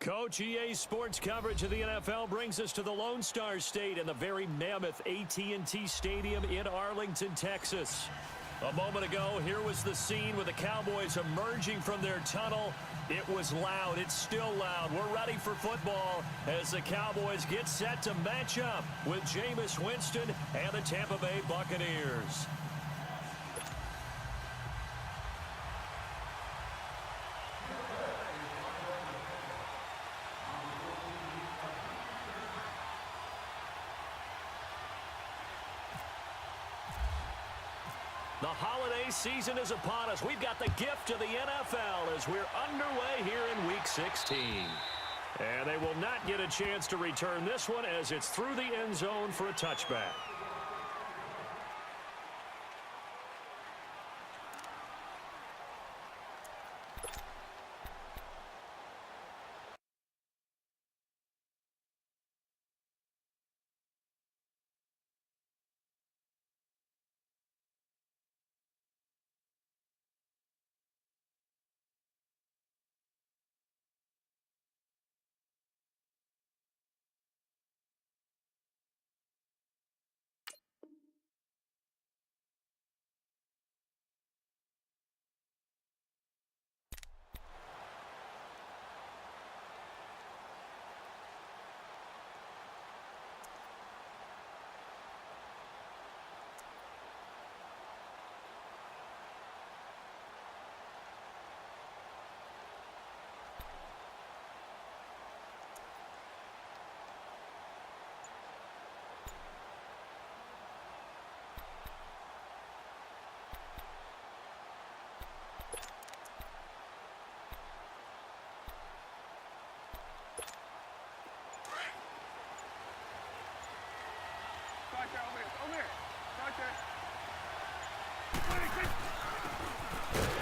Coach, EA Sports coverage of the NFL brings us to the Lone Star State and the very mammoth AT&T Stadium in Arlington, Texas. A moment ago, here was the scene with the Cowboys emerging from their tunnel. It was loud. It's still loud. We're ready for football as the Cowboys get set to match up with Jameis Winston and the Tampa Bay Buccaneers. The holiday season is upon us. We've got the gift of the NFL as we're underway here in Week 16. And they will not get a chance to return this one as it's through the end zone for a touchback.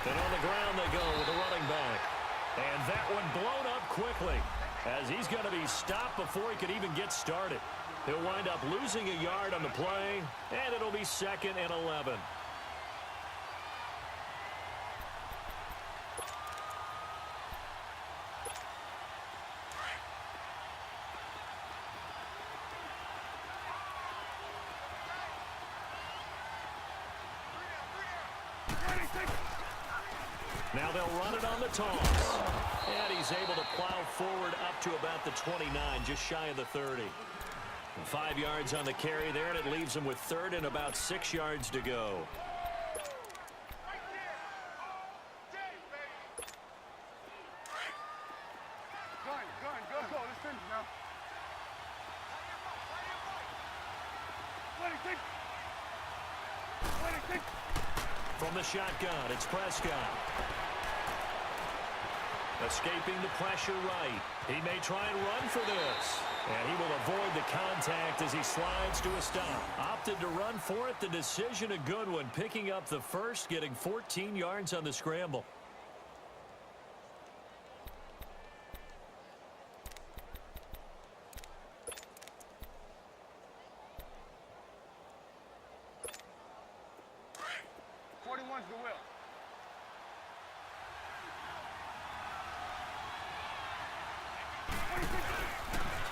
And on the ground they go with the running back. And that one blown up quickly as he's going to be stopped before he could even get started. He'll wind up losing a yard on the play, and it'll be 2nd and 11. Now they'll run it on the toss. And he's able to plow forward up to about the 29, just shy of the 30. 5 yards on the carry there, and it leaves him with 3rd and about 6 yards to go. From the shotgun, it's Prescott. Escaping the pressure right. He may try and run for this. And he will avoid the contact as he slides to a stop. Opted to run for it. The decision a good one. Picking up the first, getting 14 yards on the scramble.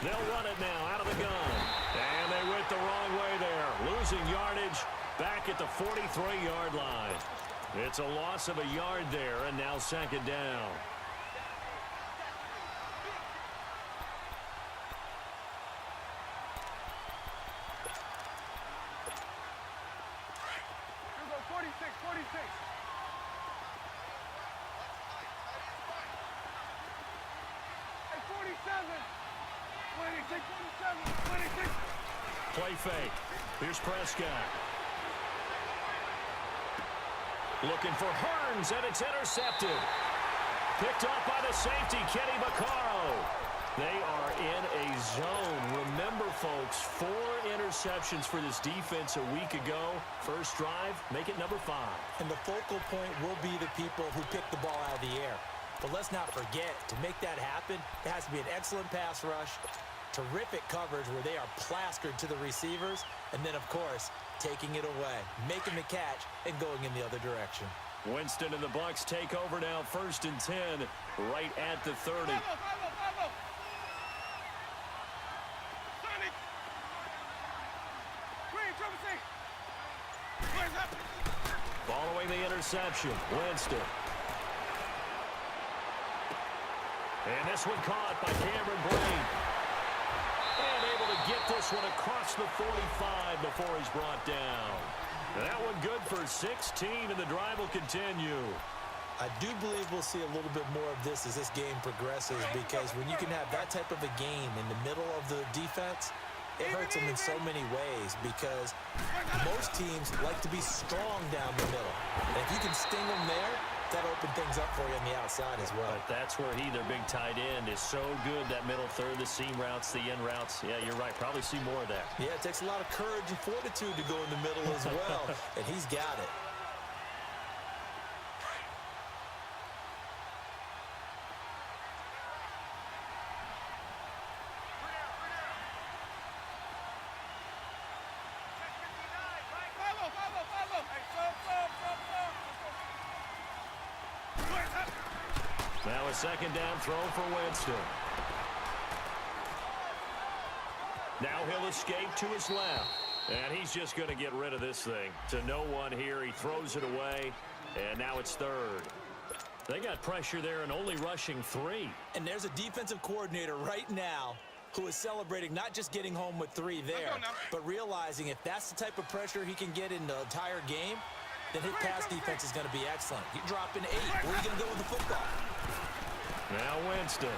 They'll run it now out of the gun. And they went the wrong way there. Losing yardage back at the 43-yard line. It's a loss of a yard there, and now 2nd down. Play fake. Here's Prescott. Looking for Hearns, and it's intercepted. Picked off by the safety, Kenny Vaccaro. They are in a zone. Remember, folks, 4 interceptions for this defense a week ago. First drive, make it number 5. And the focal point will be the people who pick the ball out of the air. But let's not forget, to make that happen, it has to be an excellent pass rush, terrific coverage where they are plastered to the receivers, and then, of course, taking it away, making the catch, and going in the other direction. Winston and the Bucs take over now, 1st and 10, right at the 30. Following the interception, Winston. And this one caught by Cameron Brate. And able to get this one across the 45 before he's brought down. That one good for 16, and the drive will continue. I do believe we'll see a little bit more of this as this game progresses, because when you can have that type of a game in the middle of the defense, it hurts them in so many ways, because most teams like to be strong down the middle. And if you can sting them there, that'll open things up for you on the outside as well. But that's where he, their big tight end, is so good, that middle third, the seam routes, the in routes. Yeah, you're right. Probably see more of that. Yeah, it takes a lot of courage and fortitude to go in the middle as well, and he's got it. Now a second down throw for Winston. Now he'll escape to his left. And he's just going to get rid of this thing. To no one here. He throws it away. And now it's third. They got pressure there and only rushing 3. And there's a defensive coordinator right now who is celebrating not just getting home with 3 there, but realizing if that's the type of pressure he can get in the entire game, then his pass defense is going to be excellent. You're dropping 8. Where are you going to go with the football? Now Winston.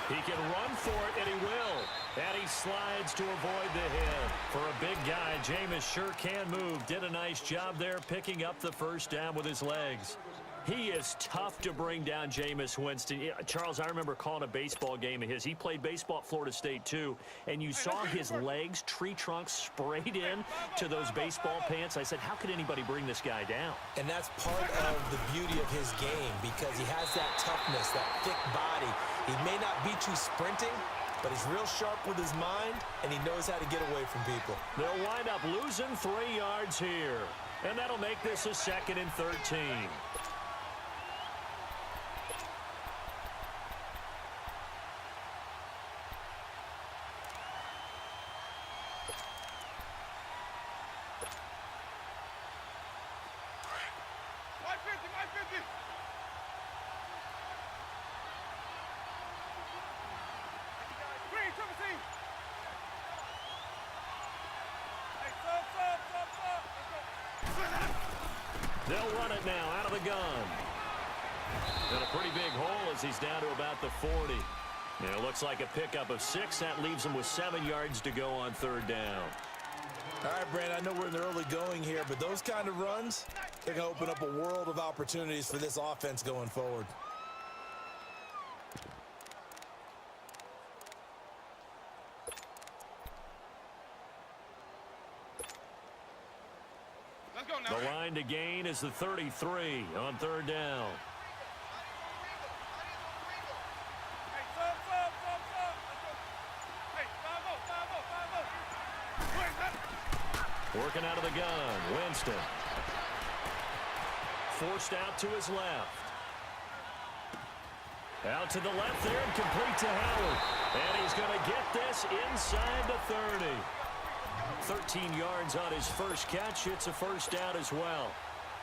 He can run for it, and he will. And he slides to avoid the hit. For a big guy, Jameis sure can move. Did a nice job there picking up the first down with his legs. He is tough to bring down, Jameis Winston. Yeah, Charles, I remember calling a baseball game of his. He played baseball at Florida State, too. And you saw his legs, tree trunks, sprayed in to those baseball pants. I said, how could anybody bring this guy down? And that's part of the beauty of his game, because he has that toughness, that thick body. He may not beat you sprinting, but he's real sharp with his mind, and he knows how to get away from people. They'll wind up losing 3 yards here. And that'll make this a 2nd and 13. They'll run it now out of the gun. And a pretty big hole as he's down to about the 40. And it looks like a pickup of 6. That leaves him with 7 yards to go on 3rd down. All right, Brandon, I know we're in the early going here, but those kind of runs, they're going to open up a world of opportunities for this offense going forward. The line to gain is the 33 on 3rd down. Working out of the gun, Winston. Forced out to his left. Out to the left there and complete to Howard. And he's going to get this inside the 30. 13 yards on his first catch. It's a first down as well.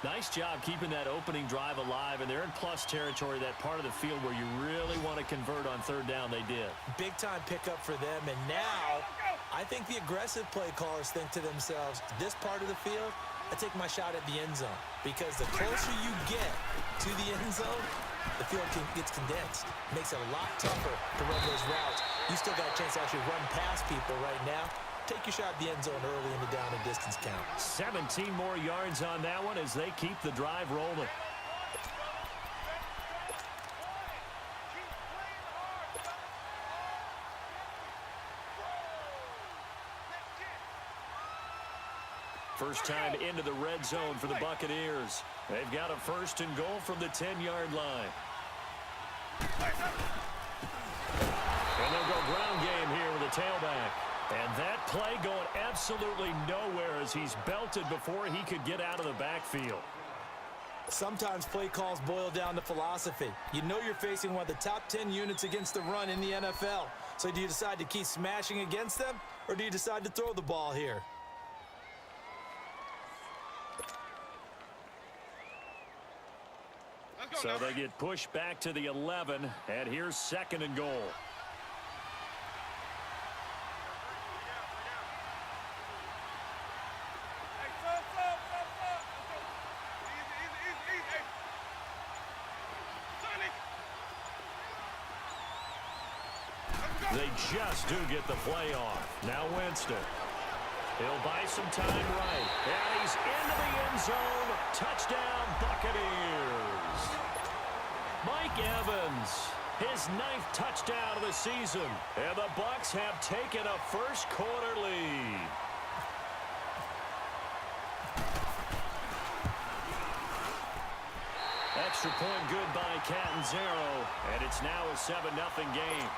Nice job keeping that opening drive alive, and they're in plus territory, that part of the field where you really want to convert on 3rd down. They did. Big time pickup for them, and now I think the aggressive play callers think to themselves, this part of the field, I take my shot at the end zone, because the closer you get to the end zone, the field gets condensed. Makes it a lot tougher to run those routes. You still got a chance to actually run past people right now. Take your shot at the end zone early in the down and distance count. 17 more yards on that one as they keep the drive rolling. First time into the red zone for the Buccaneers. They've got a 1st and goal from the 10-yard line. And they'll go ground game here with a tailback. And that play going absolutely nowhere as he's belted before he could get out of the backfield. Sometimes play calls boil down to philosophy. You know you're facing one of the top 10 units against the run in the NFL. So do you decide to keep smashing against them, or do you decide to throw the ball here? So they get pushed back to the 11, and here's 2nd and goal. They just do get the play off. Now Winston. He'll buy some time right. And he's into the end zone. Touchdown, Buccaneers. Mike Evans, his 9th touchdown of the season. And the Bucs have taken a first-quarter lead. Extra point good by Catanzaro. And it's now a 7-0 game.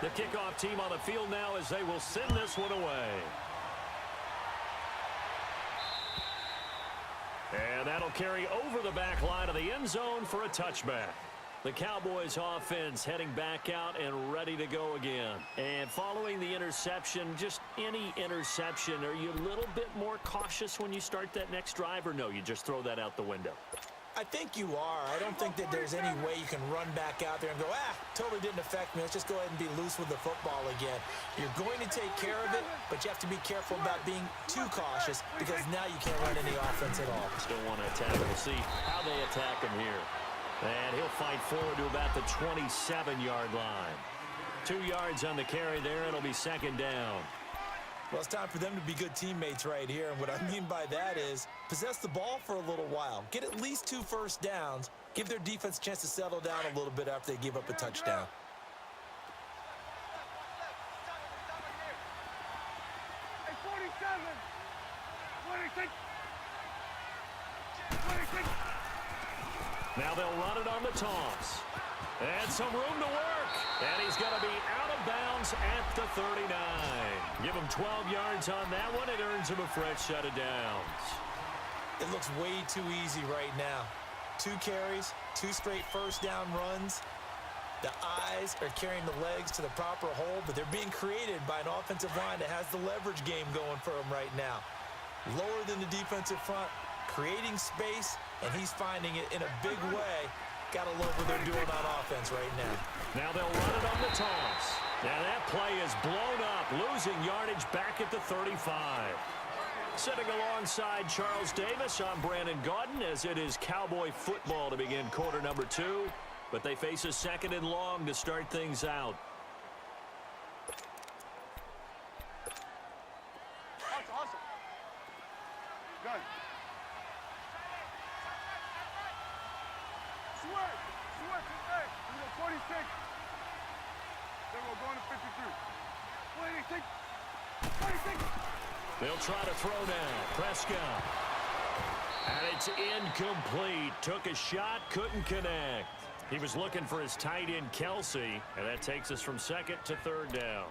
The kickoff team on the field now as they will send this one away. And that'll carry over the back line of the end zone for a touchback. The Cowboys offense heading back out and ready to go again. And following the interception, just any interception, are you a little bit more cautious when you start that next drive, or no, you just throw that out the window? I think you are. I don't think that there's any way you can run back out there and go, totally didn't affect me. Let's just go ahead and be loose with the football again. You're going to take care of it, but you have to be careful about being too cautious because now you can't run any offense at all. Still want to attack. We'll see how they attack him here. And he'll fight forward to about the 27-yard line. 2 yards on the carry there. It'll be 2nd down. Well, it's time for them to be good teammates right here. And what I mean by that is possess the ball for a little while. Get at least 2 first downs. Give their defense a chance to settle down a little bit after they give up a touchdown. Hey, 47. 26. 26. Now they'll run it on the toss. And some room to work. And he's going to be out of bounds at the 39. Give him 12 yards on that one. It earns him a fresh set of downs. It looks way too easy right now. 2 carries, 2 straight first down runs. The eyes are carrying the legs to the proper hole, but they're being created by an offensive line that has the leverage game going for him right now. Lower than the defensive front, creating space, and he's finding it in a big way. Gotta love what they're doing on offense right now. Now they'll run it on the toss. Now that play is blown up, losing yardage back at the 35. Sitting alongside Charles Davis, I'm Brandon Gaudin, as it is Cowboy football to begin quarter number 2. But they face a 2nd and long to start things out. Awesome. Good. Sweat. Hey, we got 46. Then we're going to 53. 26. 26. They'll try to throw now. Prescott. And it's incomplete. Took a shot, couldn't connect. He was looking for his tight end, Kelsey, and that takes us from 2nd to 3rd down.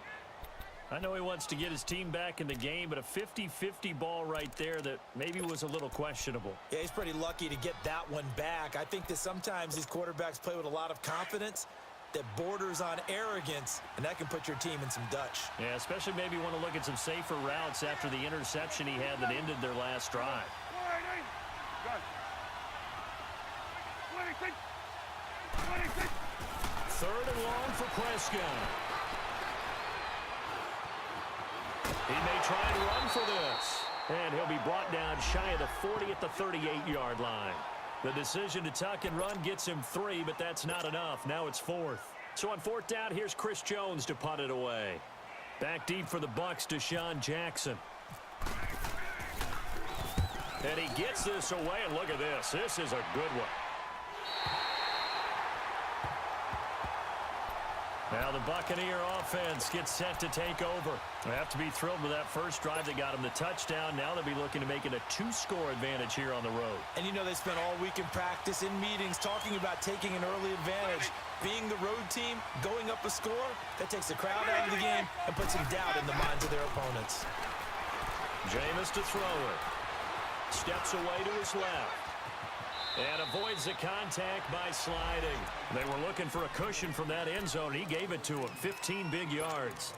I know he wants to get his team back in the game, but a 50-50 ball right there that maybe was a little questionable. Yeah, he's pretty lucky to get that one back. I think that sometimes these quarterbacks play with a lot of confidence that borders on arrogance, and that can put your team in some Dutch. Yeah, especially maybe want to look at some safer routes after the interception he had that ended their last drive. 26. 3rd and long for Prescott. He may try and run for this. And he'll be brought down shy of the 40 at the 38-yard line. The decision to tuck and run gets him 3, but that's not enough. Now it's 4th. So on 4th down, here's Chris Jones to punt it away. Back deep for the Bucs, Deshaun Jackson. And he gets this away, and look at this. This is a good one. Now the Buccaneer offense gets set to take over. They have to be thrilled with that first drive that got them the touchdown. Now they'll be looking to make it a 2-score advantage here on the road. And you know they spent all week in practice, in meetings, talking about taking an early advantage. Being the road team, going up a score, that takes the crowd out of the game and puts some doubt in the minds of their opponents. Jameis to throw it. Steps away to his left. And avoids the contact by sliding. They were looking for a cushion from that end zone. He gave it to him. 15 big yards.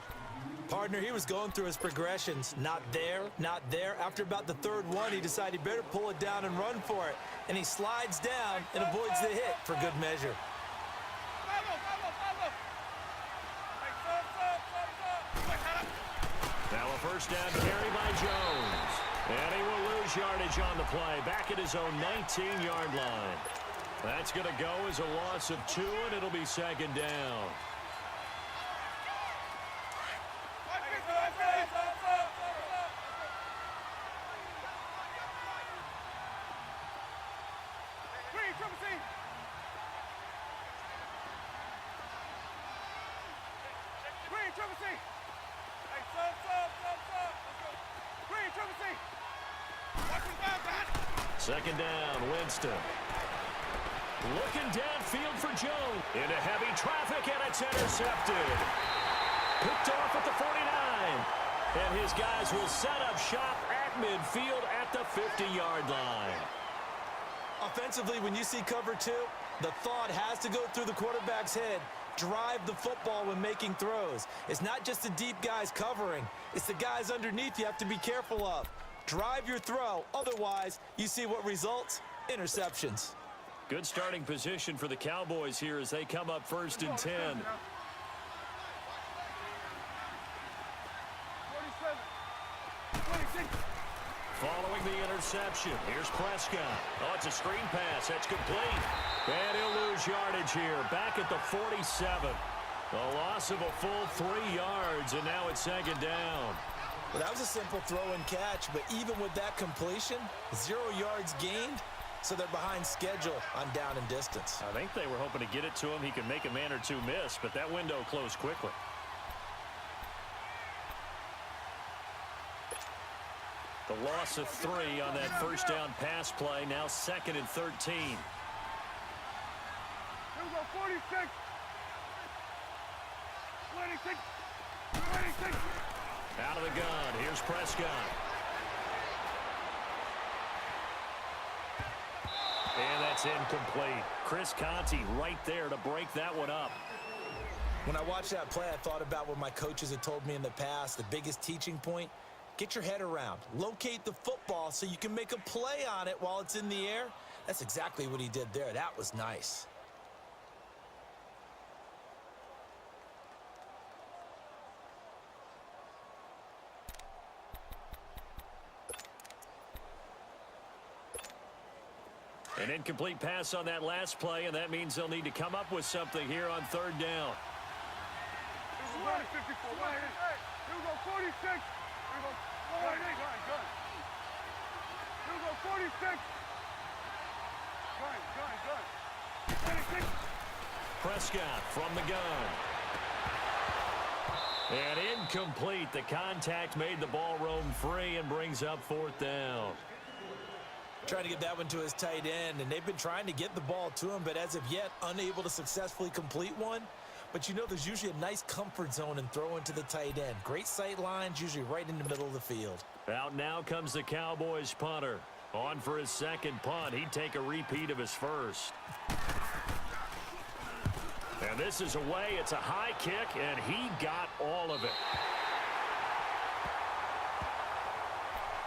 Partner, he was going through his progressions. Not there, not there. After about the third one, he decided he better pull it down and run for it. And he slides down and avoids the hit for good measure. Now a first down carry by Jones. And he will lose yardage on the play. Back at his own 19-yard line. That's going to go as a loss of 2, and it'll be second down. Second down, Winston. Looking downfield for Jones. Into heavy traffic, and it's intercepted. Picked off at the 49. And his guys will set up shop at midfield at the 50-yard line. Offensively, when you see cover 2, the thought has to go through the quarterback's head. Drive the football when making throws. It's not just the deep guys covering. It's the guys underneath you have to be careful of. Drive your throw. Otherwise, you see what results? Interceptions. Good starting position for the Cowboys here as they come up 1st and 10. 47. 26. Following the interception, here's Prescott. Oh, it's a screen pass. That's complete. And he'll lose yardage here. Back at the 47. A loss of a full 3 yards, and now it's second down. Well, that was a simple throw and catch, but even with that completion, 0 yards gained, so they're behind schedule on down and distance. I think they were hoping to get it to him. He could make a man or two miss, but that window closed quickly. The loss of 3 on that first down pass play. Now 2nd and 13. Here we go, 46. 26. 26. Out of the gun. Here's Prescott. And that's incomplete. Chris Conte right there to break that one up. When I watched that play, I thought about what my coaches had told me in the past. The biggest teaching point, get your head around. Locate the football so you can make a play on it while it's in the air. That's exactly what he did there. That was nice. An incomplete pass on that last play, and that means they'll need to come up with something here on 3rd down. Here we go, 46. Here we go, 40. Here we go, 46. Gun. 26. Prescott from the gun. And incomplete. The contact made the ball roam free and brings up 4th down. Trying to get that one to his tight end, and they've been trying to get the ball to him, but as of yet, unable to successfully complete one. But you know there's usually a nice comfort zone in throwing to the tight end. Great sight lines, usually right in the middle of the field. Out now comes the Cowboys punter. On for his second punt. He'd take a repeat of his first. And this is away. It's a high kick, and he got all of it.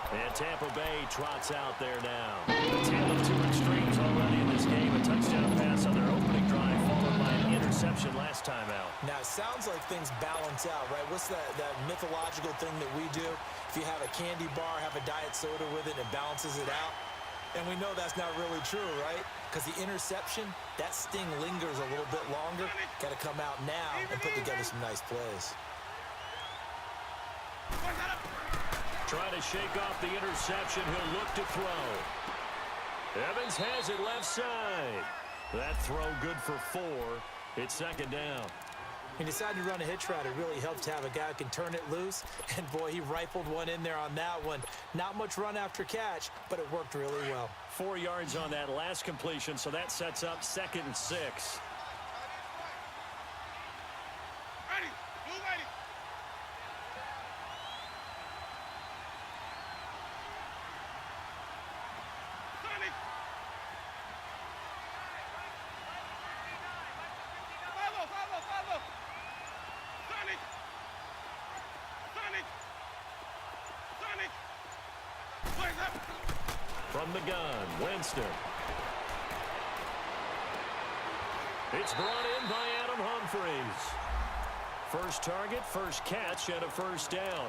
And Tampa Bay trots out there now. A tale of 2 extremes already in this game. A touchdown pass on their opening drive, followed by an interception last time out. Now, it sounds like things balance out, right? What's that mythological thing that we do? If you have a candy bar, have a diet soda with it, and it balances it out. And we know that's not really true, right? Because the interception, that sting lingers a little bit longer. Got to come out now and put together some nice plays. Trying to shake off the interception. He'll look to throw. Evans has it left side. That throw good for 4. It's second down. He decided to run a hitch route. It really helps to have a guy who can turn it loose. And, boy, he rifled one in there on that one. Not much run after catch, but it worked really well. 4 yards on that last completion, so that sets up 2nd and 6. From the gun, Winston. It's brought in by Adam Humphries. First target, first catch, and a first down.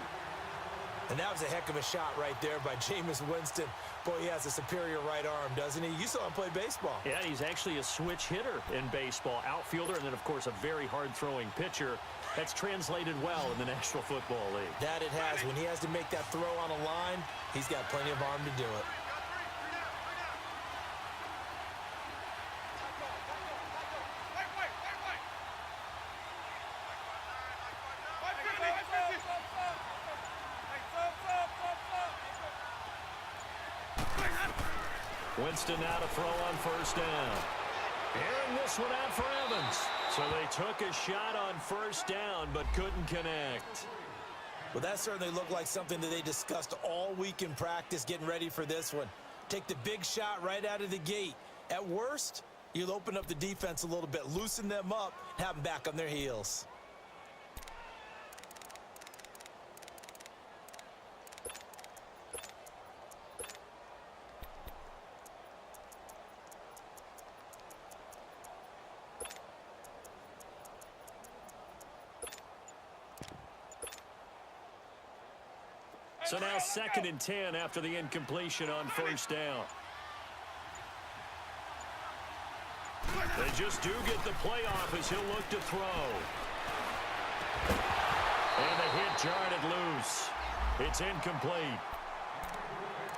And that was a heck of a shot right there by Jameis Winston. Boy, he has a superior right arm, doesn't he? You saw him play baseball. Yeah, he's actually a switch hitter in baseball. Outfielder, and then, of course, a very hard-throwing pitcher. That's translated well in the National Football League. That it has. When he has to make that throw on a line, he's got plenty of arm to do it. Winston now to throw on first down. Airing this one out for Evans. So they took a shot on first down, but couldn't connect. Well, that certainly looked like something that they discussed all week in practice getting ready for this one. Take the big shot right out of the gate. At worst, you'll open up the defense a little bit, loosen them up, and have them back on their heels. So now 2nd and 10 after the incompletion on first down. They just do get the play off as he'll look to throw. And the hit jarred it loose. It's incomplete.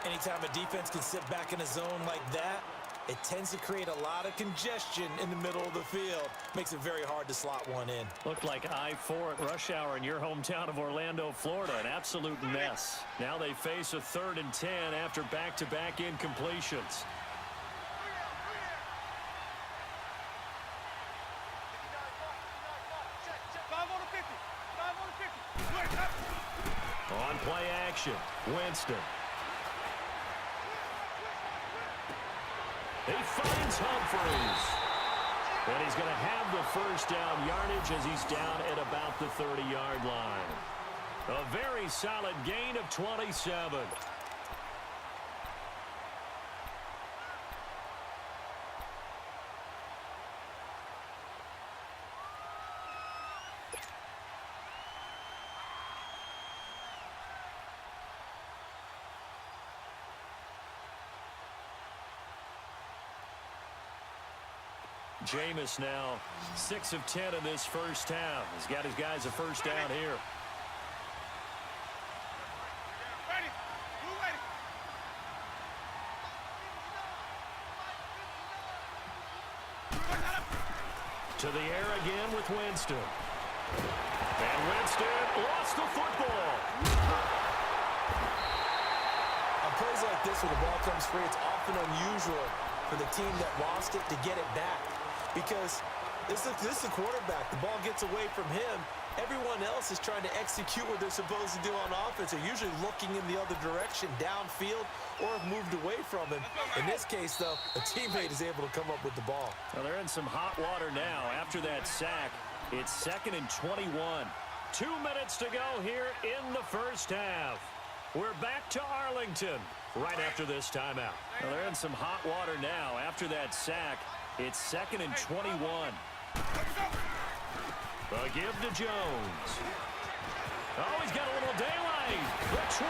Anytime a defense can sit back in a zone like that, it tends to create a lot of congestion in the middle of the field. Makes it very hard to slot one in. Looked like I-4 at rush hour in your hometown of Orlando, Florida. An absolute mess. Now they face a 3rd and 10 after back-to-back incompletions. On play action, Winston. He finds Humphries. And he's going to have the first down yardage as he's down at about the 30-yard line. A very solid gain of 27. Jameis now 6 of 10 in this first half. He's got his guys a first down here. To the air again with Winston. And Winston lost the football. On plays like this, when the ball comes free, it's often unusual for the team that lost it to get it back. Because this is the quarterback. The ball gets away from him. Everyone else is trying to execute what they're supposed to do on offense. They're usually looking in the other direction, downfield, or have moved away from him. In this case, though, a teammate is able to come up with the ball. Well, they're in some hot water now. After that sack, it's 2nd and 21. 2 minutes to go here in the first half. We're back to Arlington right after this timeout. Well, they're in some hot water now. After that sack, it's 2nd and 21. A give to Jones. Oh, he's got a little daylight. The 20.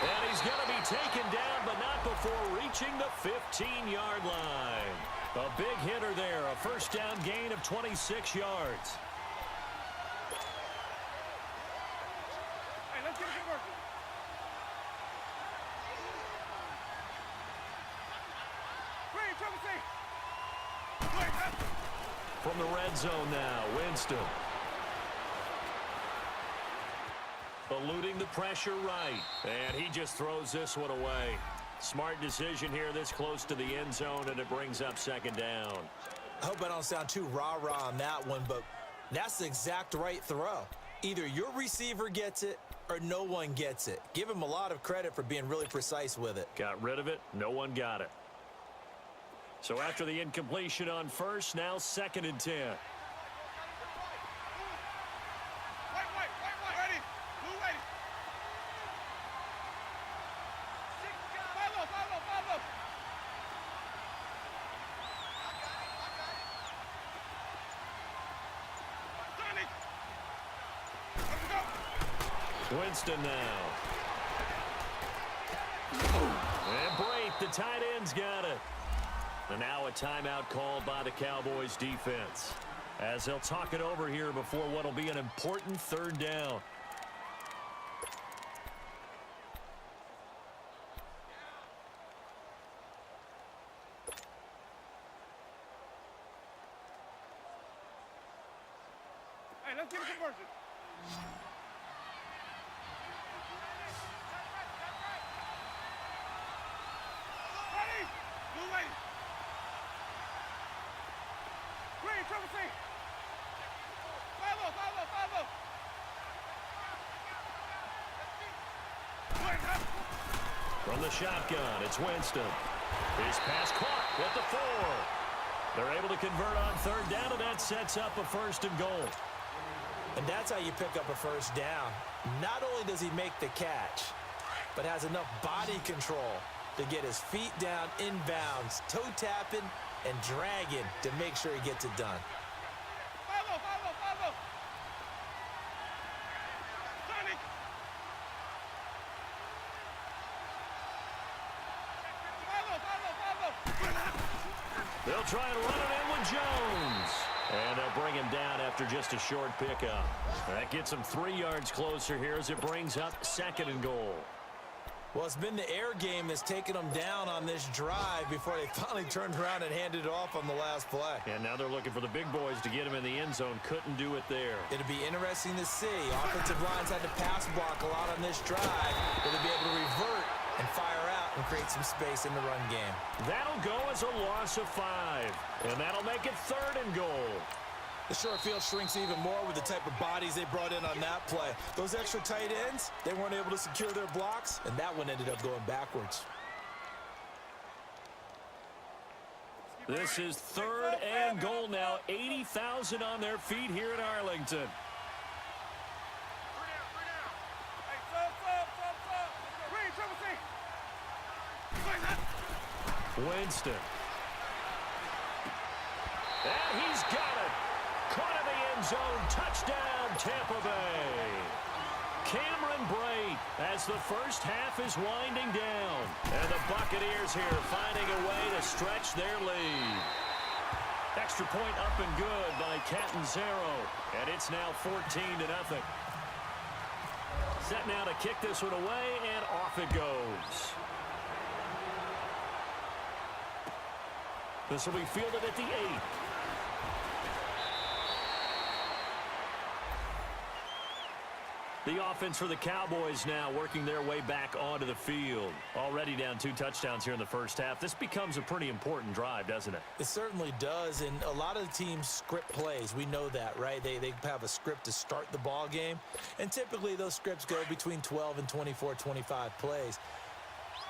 And he's going to be taken down, but not before reaching the 15-yard line. A big hitter there. A first down gain of 26 yards. Hey, let's get it working. Green, trouble safe. From the red zone now, Winston. Eluding the pressure right. And he just throws this one away. Smart decision here this close to the end zone, and it brings up 2nd down. I hope I don't sound too rah-rah on that one, but that's the exact right throw. Either your receiver gets it or no one gets it. Give him a lot of credit for being really precise with it. Got rid of it. No one got it. So after the incompletion on first, now 2nd and 10. Ready. Blue ready. Winston now. And Brate, the tight end's got it. And now a timeout called by the Cowboys defense, as they'll talk it over here before what will be an important third down. Hey, let's get a conversion. Ready? Blue lane. Green, triple C. Follow. From the shotgun, it's Winston. His pass caught at the 4. They're able to convert on third down, and that sets up a first and goal. And that's how you pick up a first down. Not only does he make the catch, but has enough body control to get his feet down inbounds, toe tapping and dragging to make sure he gets it done. Follow. Sonic. Follow. They'll try and run it in with Jones. And they'll bring him down after just a short pickup. That gets him 3 yards closer here as it brings up second and goal. Well, it's been the air game that's taken them down on this drive before they finally turned around and handed it off on the last play. And now they're looking for the big boys to get him in the end zone. Couldn't do it there. It'll be interesting to see. Offensive lines had to pass block a lot on this drive. Will they be able to revert and fire out and create some space in the run game? That'll go as a loss of 5. And that'll make it third and goal. The short field shrinks even more with the type of bodies they brought in on that play. Those extra tight ends, they weren't able to secure their blocks, and that one ended up going backwards. This is third and goal now. 80,000 on their feet here in Arlington. Hey, sub. Green, triple C. Winston. And he's got it. Caught in the end zone. Touchdown, Tampa Bay. Cameron Brate as the first half is winding down. And the Buccaneers here finding a way to stretch their lead. Extra point up and good by Catanzaro. And it's now 14-0. Set now to kick this one away, and off it goes. This will be fielded at the 8. The offense for the Cowboys now working their way back onto the field. Already down 2 touchdowns here in the first half. This becomes a pretty important drive, doesn't it? It certainly does, and a lot of the teams script plays. We know that, right? They have a script to start the ball game, and typically those scripts go between 12 and 24, 25 plays.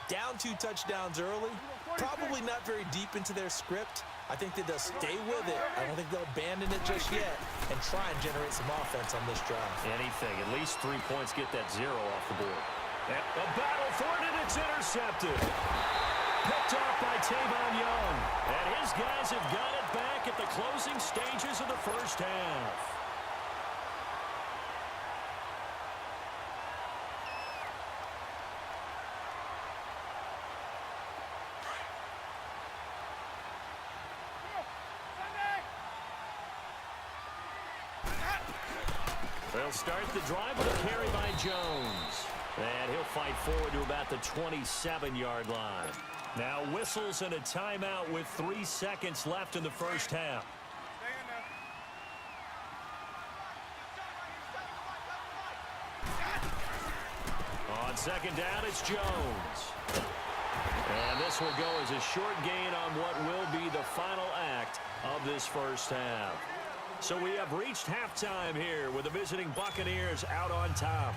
Down 2 touchdowns early, probably not very deep into their script. I think that they'll stay with it. I don't think they'll abandon it just yet and try and generate some offense on this drive. Anything. At least 3 points, get that 0 off the board. A battle for it, and it's intercepted. Picked off by Tavon Young. And his guys have got it back at the closing stages of the first half. They'll start the drive with a carry by Jones. And he'll fight forward to about the 27-yard line. Now whistles and a timeout with 3 seconds left in the first half. Stay in there. On second down, it's Jones. And this will go as a short gain on what will be the final act of this first half. So we have reached halftime here with the visiting Buccaneers out on top.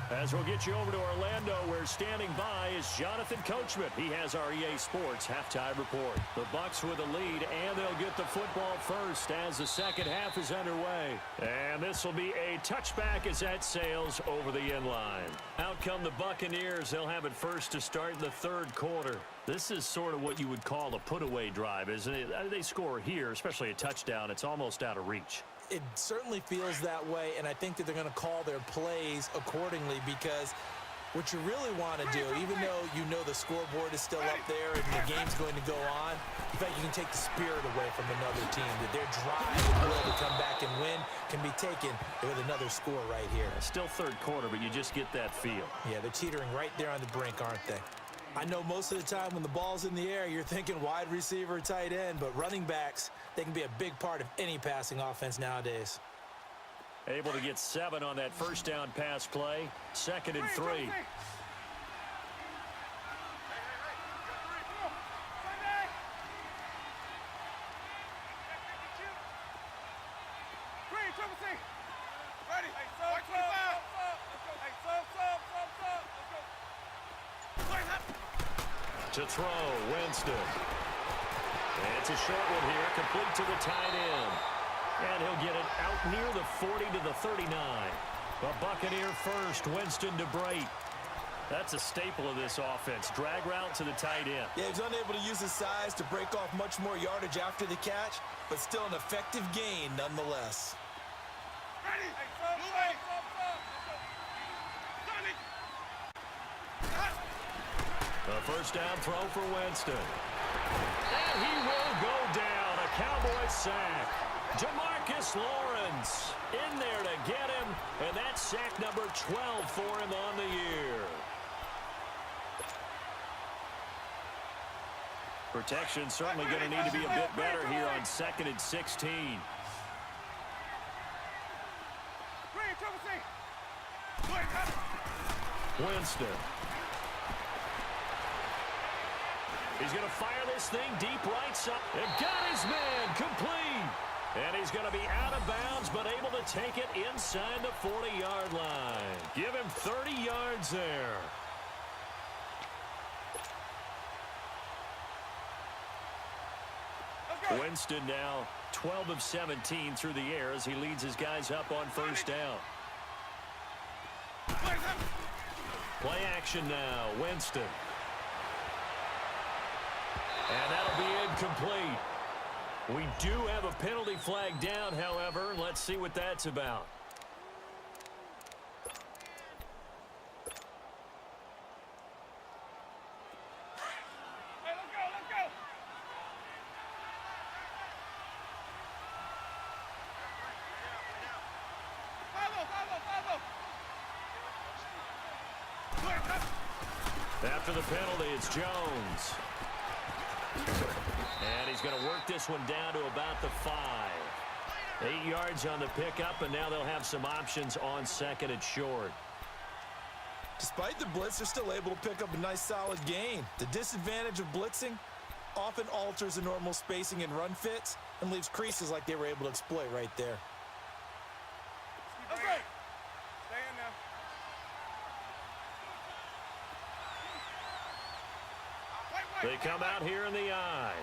As we'll get you over to Orlando, where standing by is Jonathan Coachman. He has our EA Sports halftime report. The Bucs with a lead, and they'll get the football first as the second half is underway. And this will be a touchback as that sails over the end line. Out come the Buccaneers. They'll have it first to start in the third quarter. This is sort of what you would call a put-away drive, isn't it? They score here, especially a touchdown. It's almost out of reach. It certainly feels that way, and I think that they're going to call their plays accordingly, because what you really want to do, even though you know the scoreboard is still up there and the game's going to go on, in fact, you can take the spirit away from another team, that their drive and will to come back and win can be taken with another score right here. Still third quarter, but you just get that feel. Yeah, they're teetering right there on the brink, aren't they? I know most of the time when the ball's in the air, you're thinking wide receiver, tight end, but running backs, they can be a big part of any passing offense nowadays. Able to get 7 on that first down pass play. 2nd and 3. To throw, Winston. And it's a short one here, complete to the tight end. And he'll get it out near the 40 to the 39. The Buccaneer first, Winston to Brate. That's a staple of this offense. Drag route to the tight end. Yeah, he's unable to use his size to break off much more yardage after the catch, but still an effective gain nonetheless. A first down throw for Winston. And he will go down. A Cowboy sack. Jamarcus Lawrence in there to get him. And that's sack number 12 for him on the year. Protection certainly going to need to be a bit better here on 2nd and 16. Winston. He's going to fire this thing deep right side. And got his man complete. And he's going to be out of bounds, but able to take it inside the 40-yard line. Give him 30 yards there. Winston now 12 of 17 through the air as he leads his guys up on first down. Play action now, Winston. And that'll be incomplete. We do have a penalty flag down, however. Let's see what that's about. Hey, let's go, let's go. After the penalty, it's Jones. And he's going to work this one down to about the 5. 8 yards on the pickup, and now they'll have some options on 2nd and short. Despite the blitz, they're still able to pick up a nice solid gain. The disadvantage of blitzing often alters the normal spacing and run fits and leaves creases like they were able to exploit right there. Okay. Stay in there. They come out here in the eye.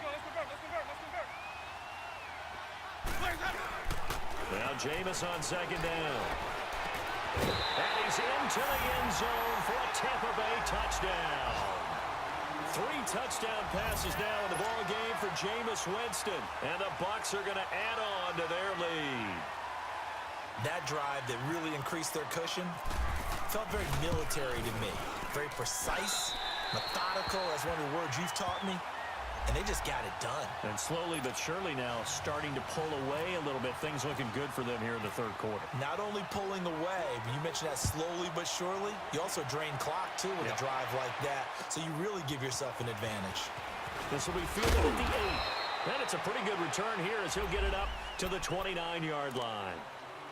Let's convert. Now Jameis on 2nd down. And he's into the end zone for a Tampa Bay touchdown. 3 touchdown passes now in the ball game for Jameis Winston. And the Bucs are going to add on to their lead. That drive that really increased their cushion felt very military to me. Very precise, methodical, that's one of the words you've taught me. And they just got it done. And slowly but surely now starting to pull away a little bit. Things looking good for them here in the third quarter. Not only pulling away, but you mentioned that slowly but surely. You also drain clock, too, with a drive like that. So you really give yourself an advantage. This will be fielded at the 8. And it's a pretty good return here as he'll get it up to the 29-yard line.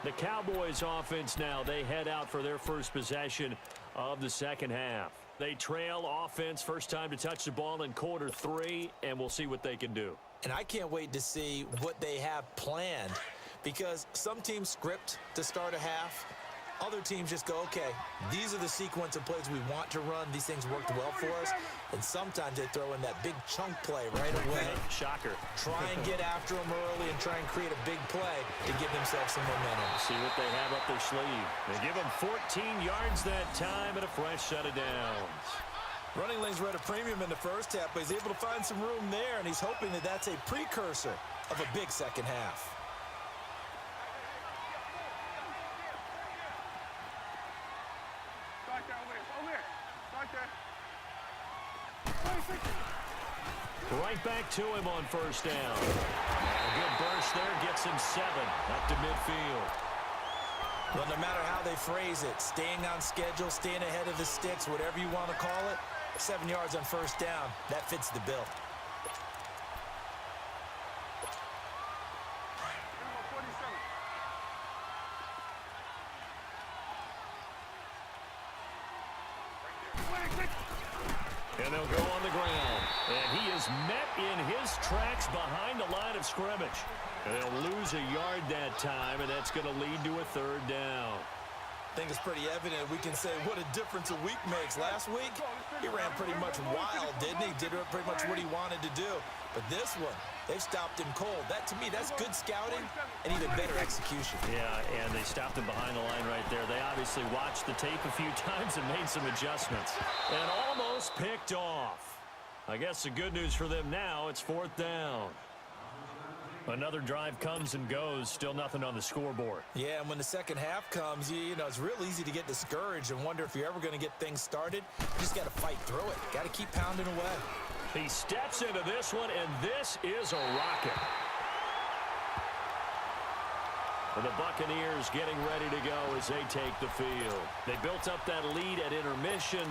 The Cowboys offense now, they head out for their first possession of the second half. They trail offense, first time to touch the ball in quarter 3, and we'll see what they can do. And I can't wait to see what they have planned, because some teams script to start a half. Other teams just go, okay, these are the sequence of plays we want to run. These things worked well for us. And sometimes they throw in that big chunk play right away. Shocker. Try and get after them early and try and create a big play to give themselves some momentum. See what they have up their sleeve. They give them 14 yards that time and a fresh set of downs. Running lanes were at a premium in the first half, but he's able to find some room there, and he's hoping that that's a precursor of a big second half. Start there, over here. Start there. Right back to him on first down. A good burst there gets him 7 up to midfield. Well, no matter how they phrase it, staying on schedule, staying ahead of the sticks, whatever you want to call it, 7 yards on first down, that fits the bill. And they'll go on the ground. And he is met in his tracks behind the line of scrimmage. And they'll lose a yard that time, and that's going to lead to a third down. I think it's pretty evident. We can say what a difference a week makes. Last week, he ran pretty much wild, didn't he? Did pretty much what he wanted to do. But this one, they've stopped him cold. That, to me, that's good scouting and even better execution. Yeah, and they stopped him behind the line right there. They obviously watched the tape a few times and made some adjustments. And almost picked off. I guess the good news for them now, it's 4th down. Another drive comes and goes, still nothing on the scoreboard. Yeah, and when the second half comes, you know, it's real easy to get discouraged and wonder if you're ever going to get things started. You just got to fight through it. Got to keep pounding away. He steps into this one, and this is a rocket. For the Buccaneers getting ready to go as they take the field. They built up that lead at intermission,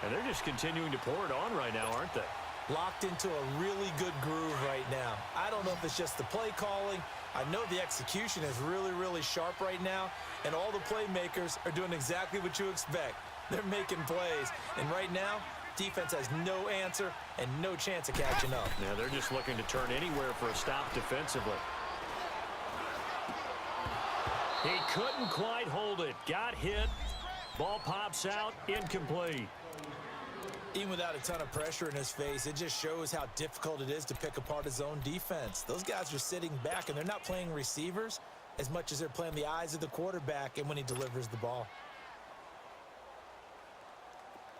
and they're just continuing to pour it on right now, aren't they? Locked into a really good groove right now. I don't know if it's just the play calling. I know the execution is really, really sharp right now, and all the playmakers are doing exactly what you expect. They're making plays, and right now, defense has no answer and no chance of catching up. Yeah, they're just looking to turn anywhere for a stop defensively. He couldn't quite hold it. Got hit. Ball pops out. Incomplete. Even without a ton of pressure in his face, it just shows how difficult it is to pick apart his own defense. Those guys are sitting back, and they're not playing receivers as much as they're playing the eyes of the quarterback and when he delivers the ball.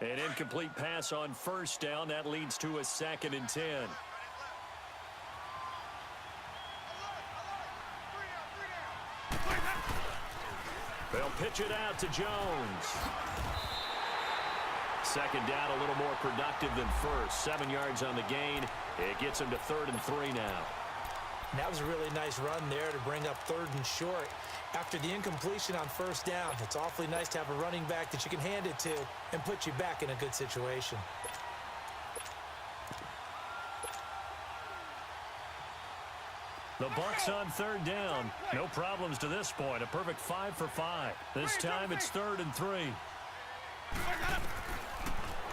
An incomplete pass on first down. That leads to a 2nd and 10. They'll pitch it out to Jones. 2nd down, a little more productive than first. 7 yards on the gain. It gets him to 3rd and 3 now. And that was a really nice run there to bring up 3rd and short. After the incompletion on first down, it's awfully nice to have a running back that you can hand it to and put you back in a good situation. The Bucs on 3rd down. No problems to this point. A perfect 5 for 5. This time it's 3rd and 3.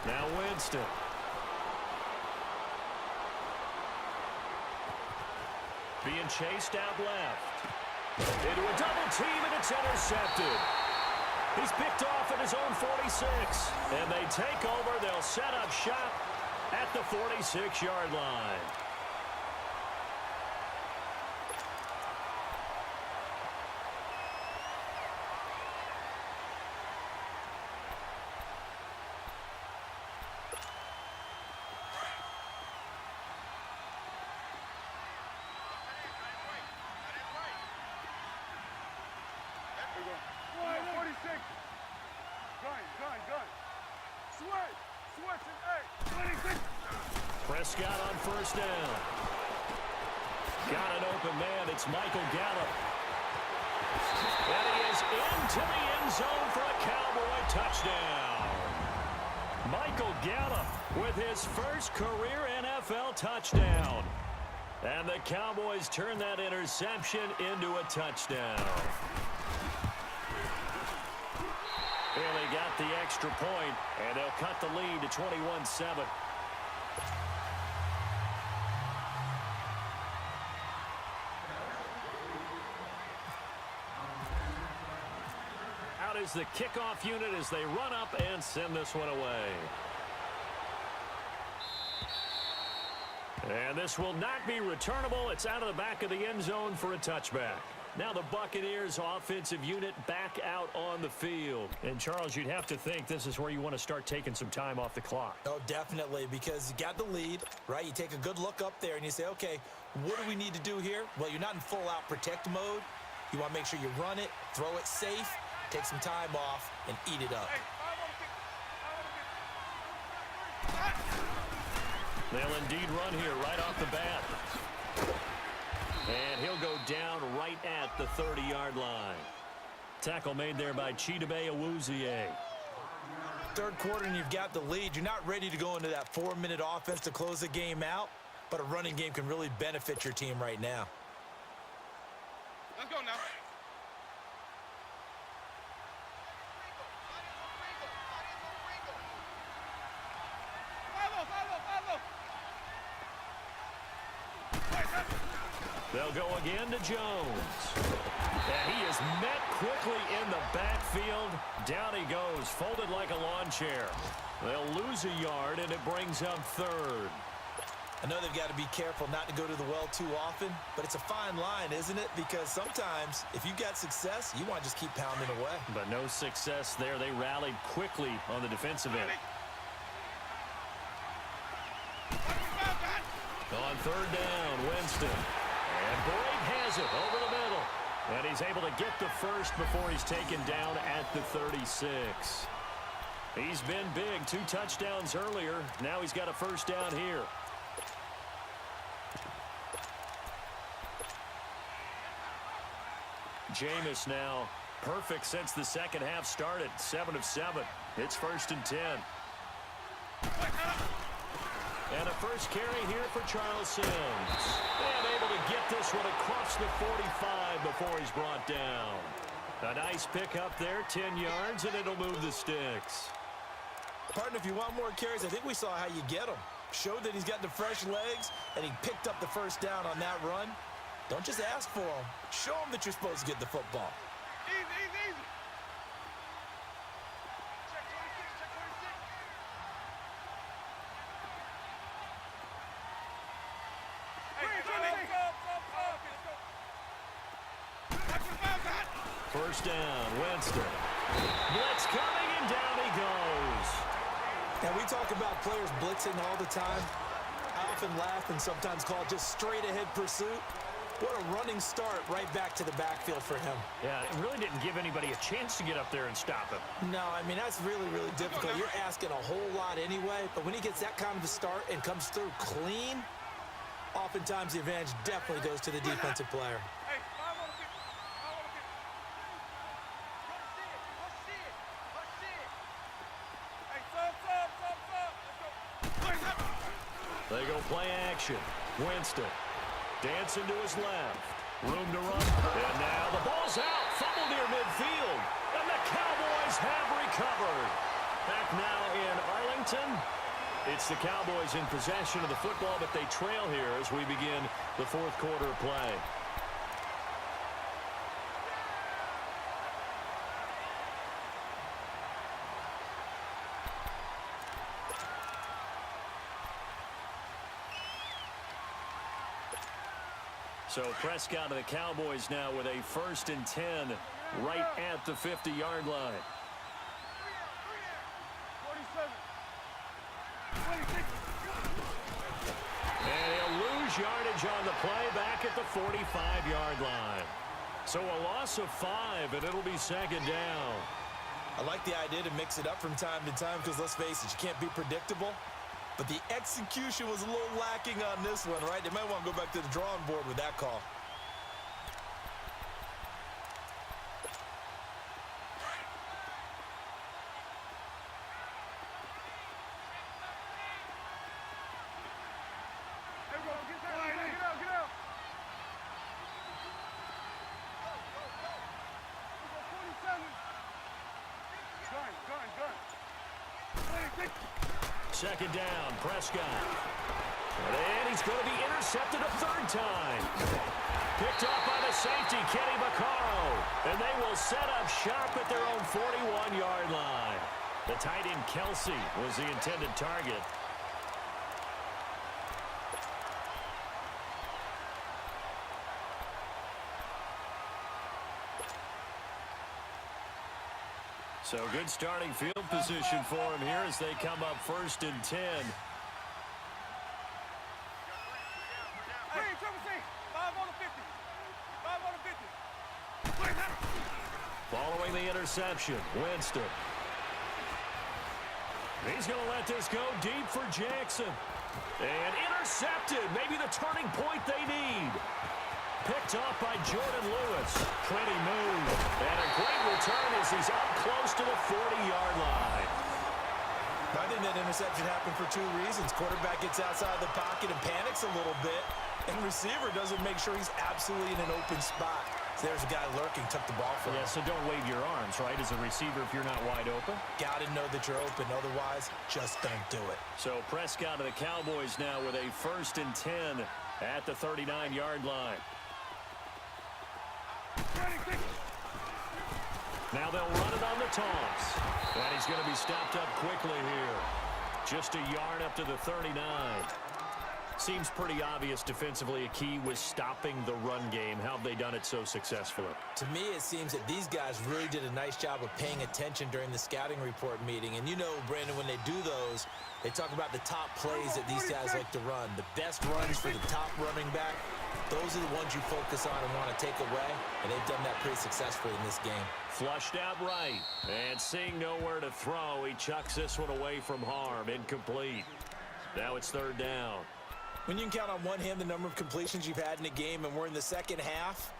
Now Winston. Being chased out left. Into a double team, and it's intercepted. He's picked off at his own 46. And they take over. They'll set up shop at the 46-yard line. Prescott on first down. Got an open man. It's Michael Gallup. And he is into the end zone for a Cowboy touchdown. Michael Gallup with his first career NFL touchdown. And the Cowboys turn that interception into a touchdown. Barely got the extra point, and they'll cut the lead to 21-7. Out is the kickoff unit as they run up and send this one away. And this will not be returnable. It's out of the back of the end zone for a touchback. Now the Buccaneers offensive unit back out on the field. And, Charles, you'd have to think this is where you want to start taking some time off the clock. Oh, definitely, because you got the lead, right? You take a good look up there and you say, okay, what do we need to do here? Well, you're not in full-out protect mode. You want to make sure you run it, throw it safe, take some time off, and eat it up. They'll indeed run here right off the bat. And he'll go down right at the 30-yard line. Tackle made there by Chidobe Awuzie. Third quarter and you've got the lead. You're not ready to go into that 4-minute offense to close the game out, but a running game can really benefit your team right now. Let's go now. They'll go again to Jones. And he is met quickly in the backfield. Down he goes, folded like a lawn chair. They'll lose a yard, and it brings up third. I know they've got to be careful not to go to the well too often, but it's a fine line, isn't it? Because sometimes, if you've got success, you want to just keep pounding away. But no success there. They rallied quickly on the defensive end. On third down, Winston. And Boyd has it over the middle. And he's able to get the first before he's taken down at the 36. He's been big. 2 touchdowns earlier. Now he's got a first down here. Jameis now perfect since the second half started. 7 of 7. It's 1st and 10. And a first carry here for Charles Sims. And able to get this one across the 45 before he's brought down. A nice pick up there, 10 yards, and it'll move the sticks. Partner, if you want more carries, I think we saw how you get them. Showed that he's got the fresh legs, and he picked up the first down on that run. Don't just ask for them. Show them that you're supposed to get the football. Easy, easy, easy. First down, Winston. Blitz coming, and down he goes. And we talk about players blitzing all the time. I often laugh and sometimes call it just straight-ahead pursuit. What a running start right back to the backfield for him. Yeah, it really didn't give anybody a chance to get up there and stop him. No, I mean, that's really, really difficult. You're asking a whole lot anyway, but when he gets that kind of a start and comes through clean, oftentimes the advantage definitely goes to the defensive player. Hey, They go play action. Winston dancing to his left. Room to run. And now the ball's out. Fumble near midfield. And the Cowboys have recovered. Back now in Arlington. It's the Cowboys in possession of the football, but they trail here as we begin the fourth quarter of play. So Prescott of the Cowboys now with a 1st and 10 right at the 50-yard line. 47. 26. And he'll lose yardage on the play back at the 45-yard line. So a loss of 5, and it'll be 2nd down. I like the idea to mix it up from time to time because, let's face it, you can't be predictable. But the execution was a little lacking on this one, right? They might want to go back to the drawing board with that call. Hey, bro, get out, get out. 47. Gun. 2nd down, Prescott. And he's going to be intercepted a 3rd time. Picked up by the safety, Kenny Vaccaro. And they will set up shop at their own 41-yard line. The tight end, Kelsey, was the intended target. So good starting field position for him here as they come up 1st and 10. Hey, Triple C, 5 on the 50. 5 on the 50. Following the interception, Winston. He's going to let this go deep for Jackson. And intercepted. Maybe the turning point they need. Picked off by Jordan Lewis. Pretty move. And a great return as he's up close to the 40-yard line. I think that interception happened for 2 reasons. Quarterback gets outside the pocket and panics a little bit, and receiver doesn't make sure he's absolutely in an open spot. So there's a guy lurking, took the ball from him. Yeah, so don't wave your arms, right, as a receiver if you're not wide open. Got to know that you're open. Otherwise, just don't do it. So Prescott of the Cowboys now with a 1st and 10 at the 39-yard line. Now they'll run it on the toss. And he's going to be stopped up quickly here. Just a yard up to the 39. Seems pretty obvious defensively a key was stopping the run game. How have they done it so successfully? To me, it seems that these guys really did a nice job of paying attention during the scouting report meeting. And you know, Brandon, when they do those, they talk about the top plays that these guys like to run. The best runs for the top running back, those are the ones you focus on and want to take away. And they've done that pretty successfully in this game. Flushed out right. And seeing nowhere to throw, he chucks this one away from harm. Incomplete. Now it's 3rd down. When you can count on one hand the number of completions you've had in a game and we're in the second half,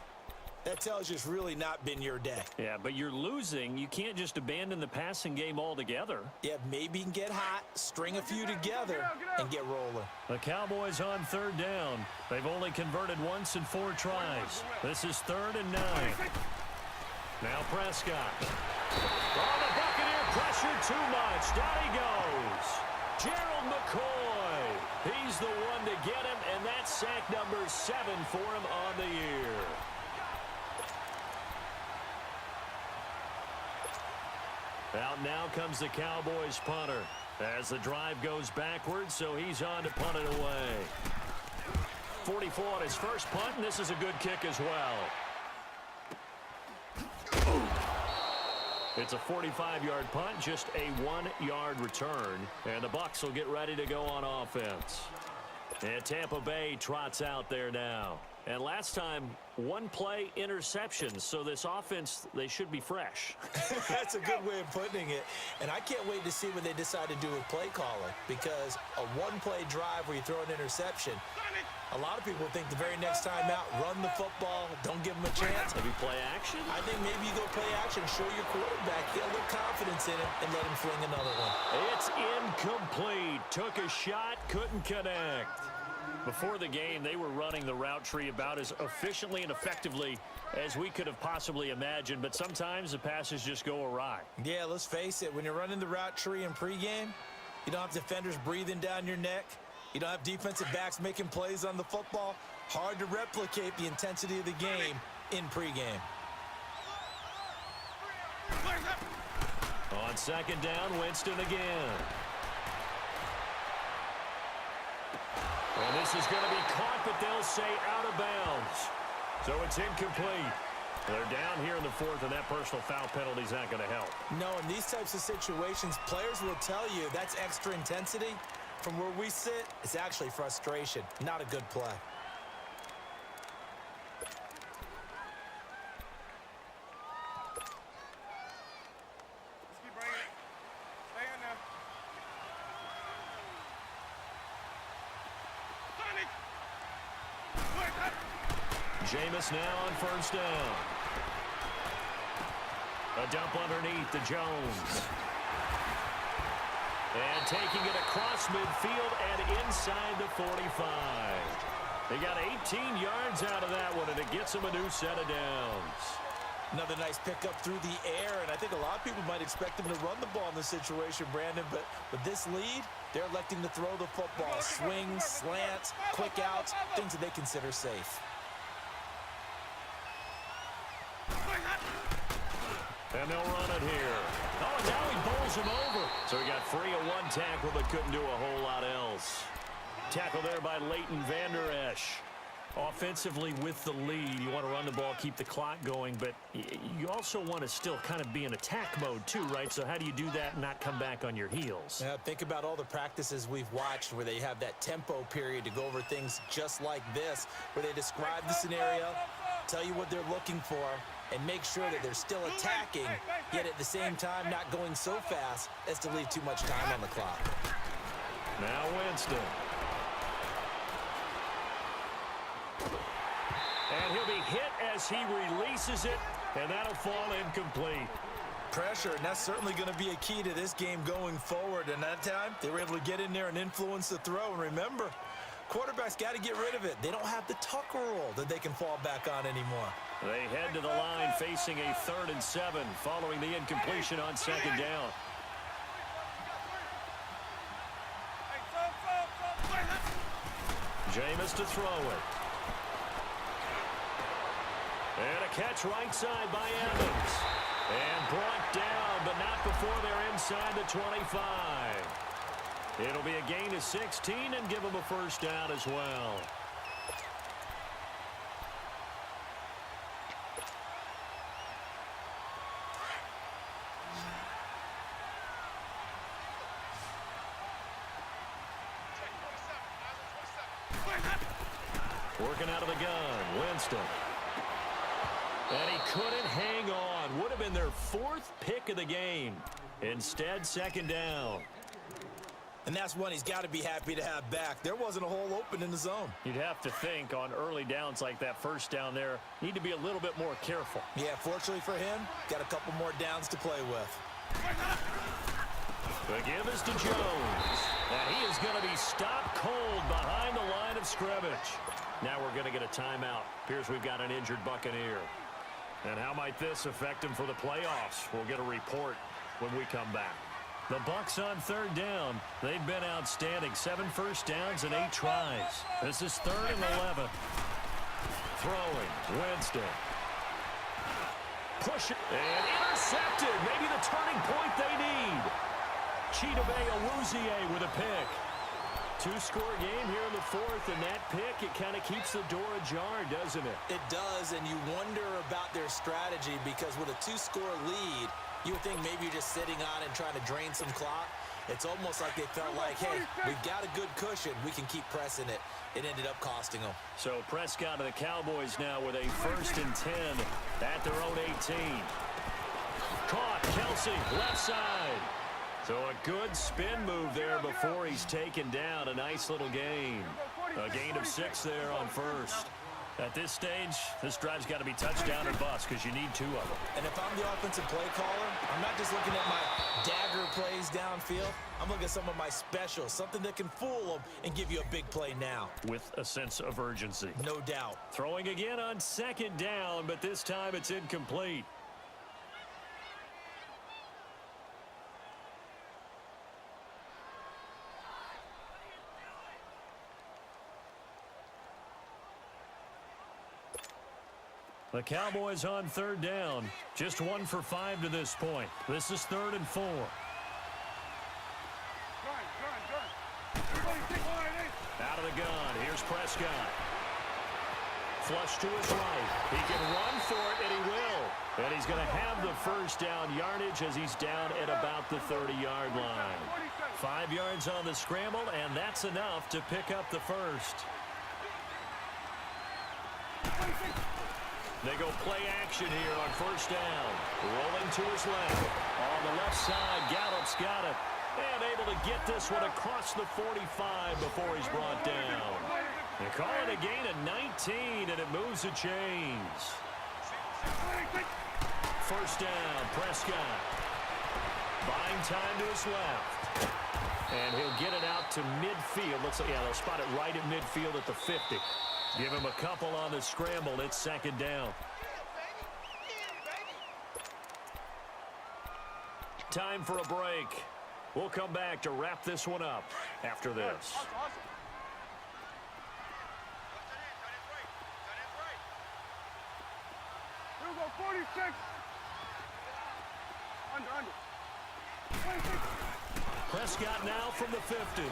that tells you it's really not been your day. Yeah, but you're losing. You can't just abandon the passing game altogether. Yeah, maybe you can get hot, string a few together, and get rolling. The Cowboys on 3rd down. They've only converted once in 4 tries. This is 3rd and 9. Now Prescott. Oh, the Buccaneer pressure too much. Down he goes. Gerald McCoy. He's the one to get him, and that's sack number 7 for him on the year. Out now comes the Cowboys punter as the drive goes backwards, so he's on to punt it away. 44 on his first punt, and this is a good kick as well. It's a 45-yard punt, just a 1-yard return, and the Bucs will get ready to go on offense. And Tampa Bay trots out there now. And last time, 1-play interception, so this offense, they should be fresh. That's a good way of putting it. And I can't wait to see what they decide to do with play calling, because a 1-play drive where you throw an interception, a lot of people think the very next time out, run the football, don't give them a chance. Maybe play action? I think maybe you go play action, show your quarterback, get a little confidence in him, and let him fling another one. It's incomplete. Took a shot, couldn't connect. Before the game, they were running the route tree about as efficiently and effectively as we could have possibly imagined, but sometimes the passes just go awry. Yeah, let's face it, when you're running the route tree in pregame, you don't have defenders breathing down your neck. You don't have defensive backs making plays on the football. Hard to replicate the intensity of the game in pregame. On 2nd down, Winston again. And this is going to be caught, but they'll say out of bounds. So it's incomplete. They're down here in the 4th, and that personal foul penalty is not going to help. No, in these types of situations, players will tell you that's extra intensity. From where we sit, it's actually frustration, not a good play. Let's keep bringing it. Stay in there. Jameis now on 1st down. A dump underneath to Jones. And taking it across midfield and inside the 45. They got 18 yards out of that one, and it gets them a new set of downs. Another nice pickup through the air, and I think a lot of people might expect them to run the ball in this situation, Brandon, but with this lead, they're electing to throw the football. Swings, slants, quick outs, things that they consider safe. And they'll run it here. Oh, and now he bowls him over. So he got free of 1 tackle, but couldn't do a whole lot else. Tackle there by Leighton Vander Esch. Offensively with the lead, you want to run the ball, keep the clock going, but you also want to still kind of be in attack mode too, right? So how do you do that and not come back on your heels? Yeah, think about all the practices we've watched where they have that tempo period to go over things just like this, where they describe the scenario, tell you what they're looking for, and make sure that they're still attacking, yet at the same time not going so fast as to leave too much time on the clock. Now Winston. And he'll be hit as he releases it, and that'll fall incomplete. Pressure, and that's certainly going to be a key to this game going forward. And that time, they were able to get in there and influence the throw. And remember, quarterbacks got to get rid of it. They don't have the Tucker rule that they can fall back on anymore. They head to the line facing a 3rd and 7 following the incompletion on 2nd down. Jameis to throw it. And a catch right side by Evans. And brought down, but not before they're inside the 25. It'll be a gain of 16 and give them a 1st down as well. Working out of the gun, Winston. And he couldn't hang on. Would have been their 4th pick of the game. Instead, 2nd down. And that's one he's got to be happy to have back. There wasn't a hole open in the zone. You'd have to think on early downs like that 1st down there, need to be a little bit more careful. Yeah, fortunately for him, got a couple more downs to play with. The give is to Jones. And he is going to be stopped cold behind the line of scrimmage. Now we're going to get a timeout. Appears we've got an injured Buccaneer. And how might this affect him for the playoffs? We'll get a report when we come back. The Bucs on 3rd down. They've been outstanding. 7 first downs and 8 tries. This is 3rd and 11. Throwing. Winston. Push it. And intercepted. Maybe the turning point they need. Chidobe Awuzie with a pick. 2-score game here in the 4th, and that pick, it kind of keeps the door ajar, doesn't it? It does, and you wonder about their strategy because with a 2-score lead, you would think maybe you're just sitting on and trying to drain some clock. It's almost like they felt like, hey, we've got a good cushion. We can keep pressing it. It ended up costing them. So Prescott of the Cowboys now with a 1st and 10 at their own 18. Caught, Kelsey, left side. So a good spin move there before he's taken down. A nice little gain. A gain of 6 there on 1st. At this stage, this drive's got to be touchdown or bust because you need 2 of them. And if I'm the offensive play caller, I'm not just looking at my dagger plays downfield. I'm looking at some of my specials, something that can fool them and give you a big play now. With a sense of urgency. No doubt. Throwing again on 2nd down, but this time it's incomplete. The Cowboys on 3rd down. Just 1 for 5 to this point. This is 3rd and 4. Out of the gun. Here's Prescott. Flush to his right. He can run for it, and he will. And he's going to have the 1st down yardage as he's down at about the 30-yard line. 5 yards on the scramble, and that's enough to pick up the 1st. They go play action here on 1st down. Rolling to his left. On the left side, Gallup's got it. And able to get this one across the 45 before he's brought down. They call it a gain of 19, and it moves the chains. 1st down, Prescott. Buying time to his left. And he'll get it out to midfield. Looks like, yeah, they'll spot it right at midfield at the 50. Give him a couple on the scramble. It's 2nd down. Time for a break. We'll come back to wrap this one up after this. Here we go, 46. Under. 26. Prescott now from the 50.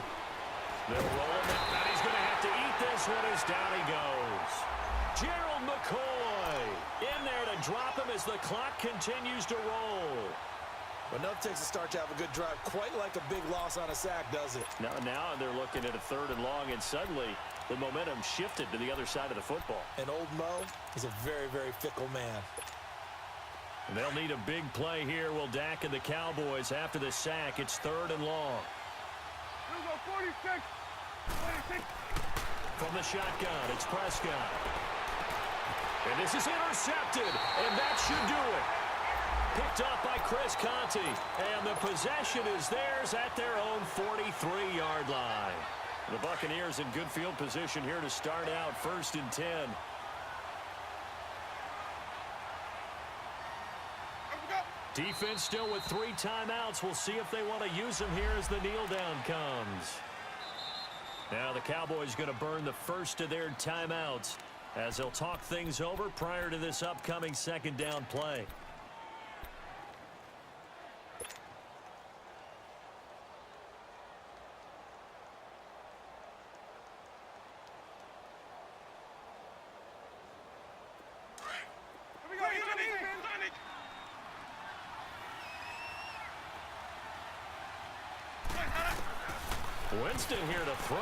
They'll roll him out, and he's going to have to eat this one as down he goes. Gerald McCoy in there to drop him as the clock continues to roll. Enough takes to start to have a good drive. Quite like a big loss on a sack, does it? Now they're looking at a 3rd and long, and suddenly the momentum shifted to the other side of the football. And old Mo is a very, very fickle man. And they'll need a big play here. Will Dak and the Cowboys after the sack. It's 3rd and long. Here we go, 46. 26. From the shotgun, it's Prescott. And this is intercepted, and that should do it. Picked up by Chris Conte, and the possession is theirs at their own 43-yard line. The Buccaneers in good field position here to start out 1st and 10. Defense still with 3 timeouts. We'll see if they want to use them here as the kneel down comes. Now the Cowboys going to burn the first of their timeouts as they'll talk things over prior to this upcoming 2nd down play. Winston here to throw.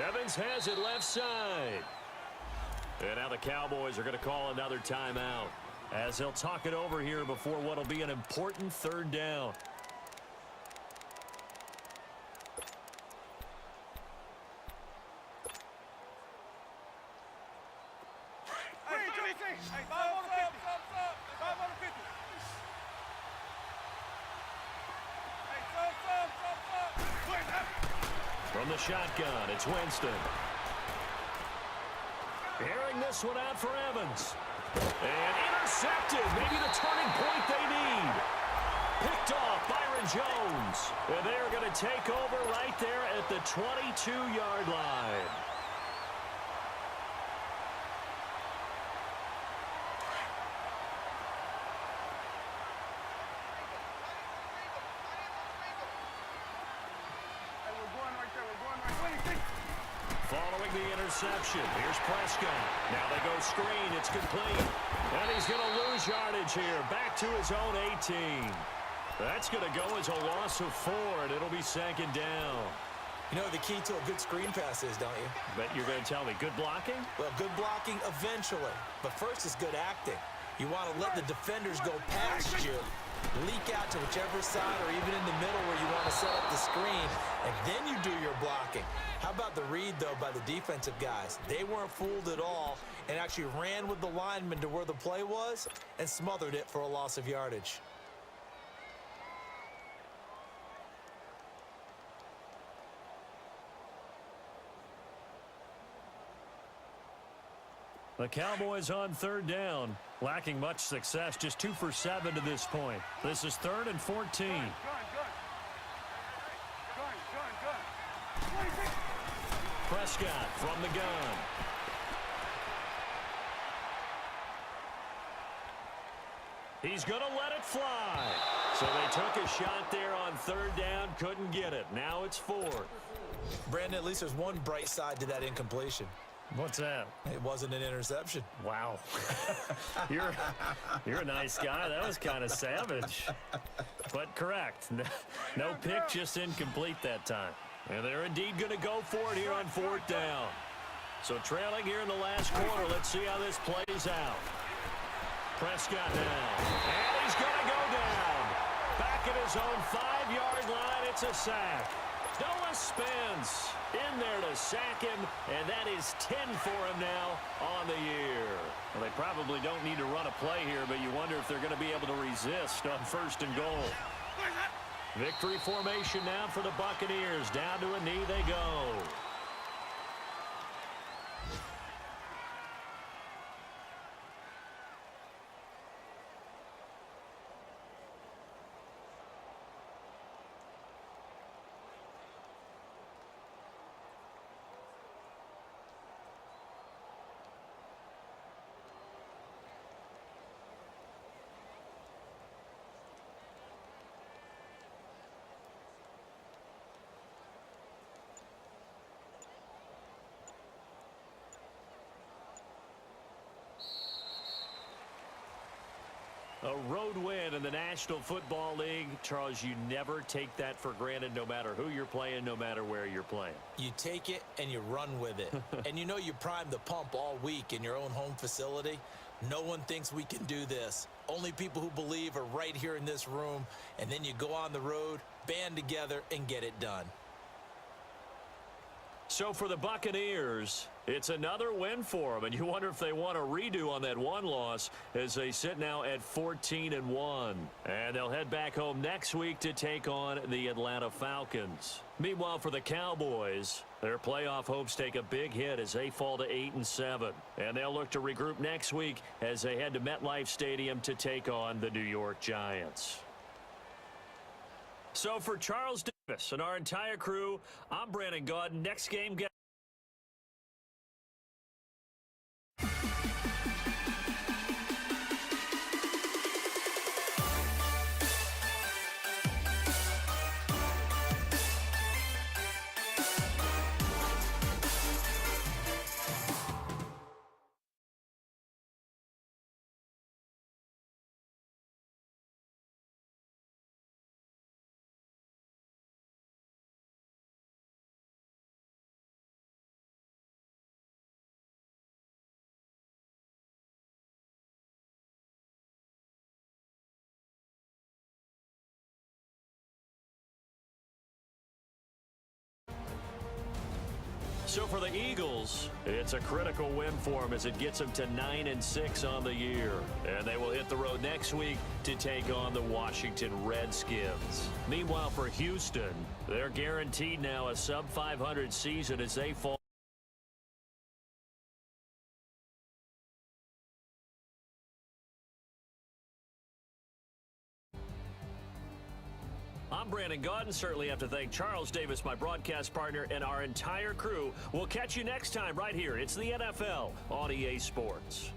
Evans has it left side. And now the Cowboys are going to call another timeout as they'll talk it over here before what will be an important 3rd down. From the shotgun, it's Winston. Airing this one out for Evans. And intercepted. Maybe the turning point they need. Picked off Byron Jones. And they're going to take over right there at the 22-yard line. Following the interception, here's Prescott. Now they go screen, it's complete. And he's going to lose yardage here, back to his own 18. That's going to go as a loss of 4, and it'll be 2nd down. You know the key to a good screen pass is, don't you? Bet you're going to tell me, good blocking? Well, good blocking eventually. But first is good acting. You want to let the defenders go past you, leak out to whichever side or even in the middle where you want to set up the screen, and then you do your blocking. How about the read, though, by the defensive guys? They weren't fooled at all and actually ran with the lineman to where the play was and smothered it for a loss of yardage. The Cowboys on 3rd down, lacking much success, just 2 for 7 to this point. This is 3rd and 14. Prescott from the gun. He's going to let it fly. So they took a shot there on 3rd down, couldn't get it. Now it's 4th. Brandon, at least there's one bright side to that incompletion. What's that? It wasn't an interception. Wow. You're a nice guy. That was kind of savage. But correct. No pick, just incomplete that time. And they're indeed going to go for it here on 4th down. So trailing here in the last quarter. Let's see how this plays out. Prescott now. And he's going to go down. Back at his own 5-yard line. It's a sack. Noah Spence in there to sack him, and that is 10 for him now on the year. Well, they probably don't need to run a play here, but you wonder if they're going to be able to resist on 1st and goal. Victory formation now for the Buccaneers. Down to a knee they go. A road win in the National Football League. Charles, you never take that for granted no matter who you're playing, no matter where you're playing. You take it and you run with it. And you know you primed the pump all week in your own home facility. No one thinks we can do this. Only people who believe are right here in this room. And then you go on the road, band together, and get it done. So for the Buccaneers, it's another win for them, and you wonder if they want a redo on that one loss as they sit now at 14-1. And they'll head back home next week to take on the Atlanta Falcons. Meanwhile, for the Cowboys, their playoff hopes take a big hit as they fall to 8-7. And they'll look to regroup next week as they head to MetLife Stadium to take on the New York Giants. So for Charles Davis and our entire crew, I'm Brandon Gaudin. Next game, get So for the Eagles, it's a critical win for them as it gets them to 9-6 on the year. And they will hit the road next week to take on the Washington Redskins. Meanwhile, for Houston, they're guaranteed now a sub-500 season as they fall. I'm Brandon Gaudin. Certainly have to thank Charles Davis, my broadcast partner, and our entire crew. We'll catch you next time right here. It's the NFL on EA Sports.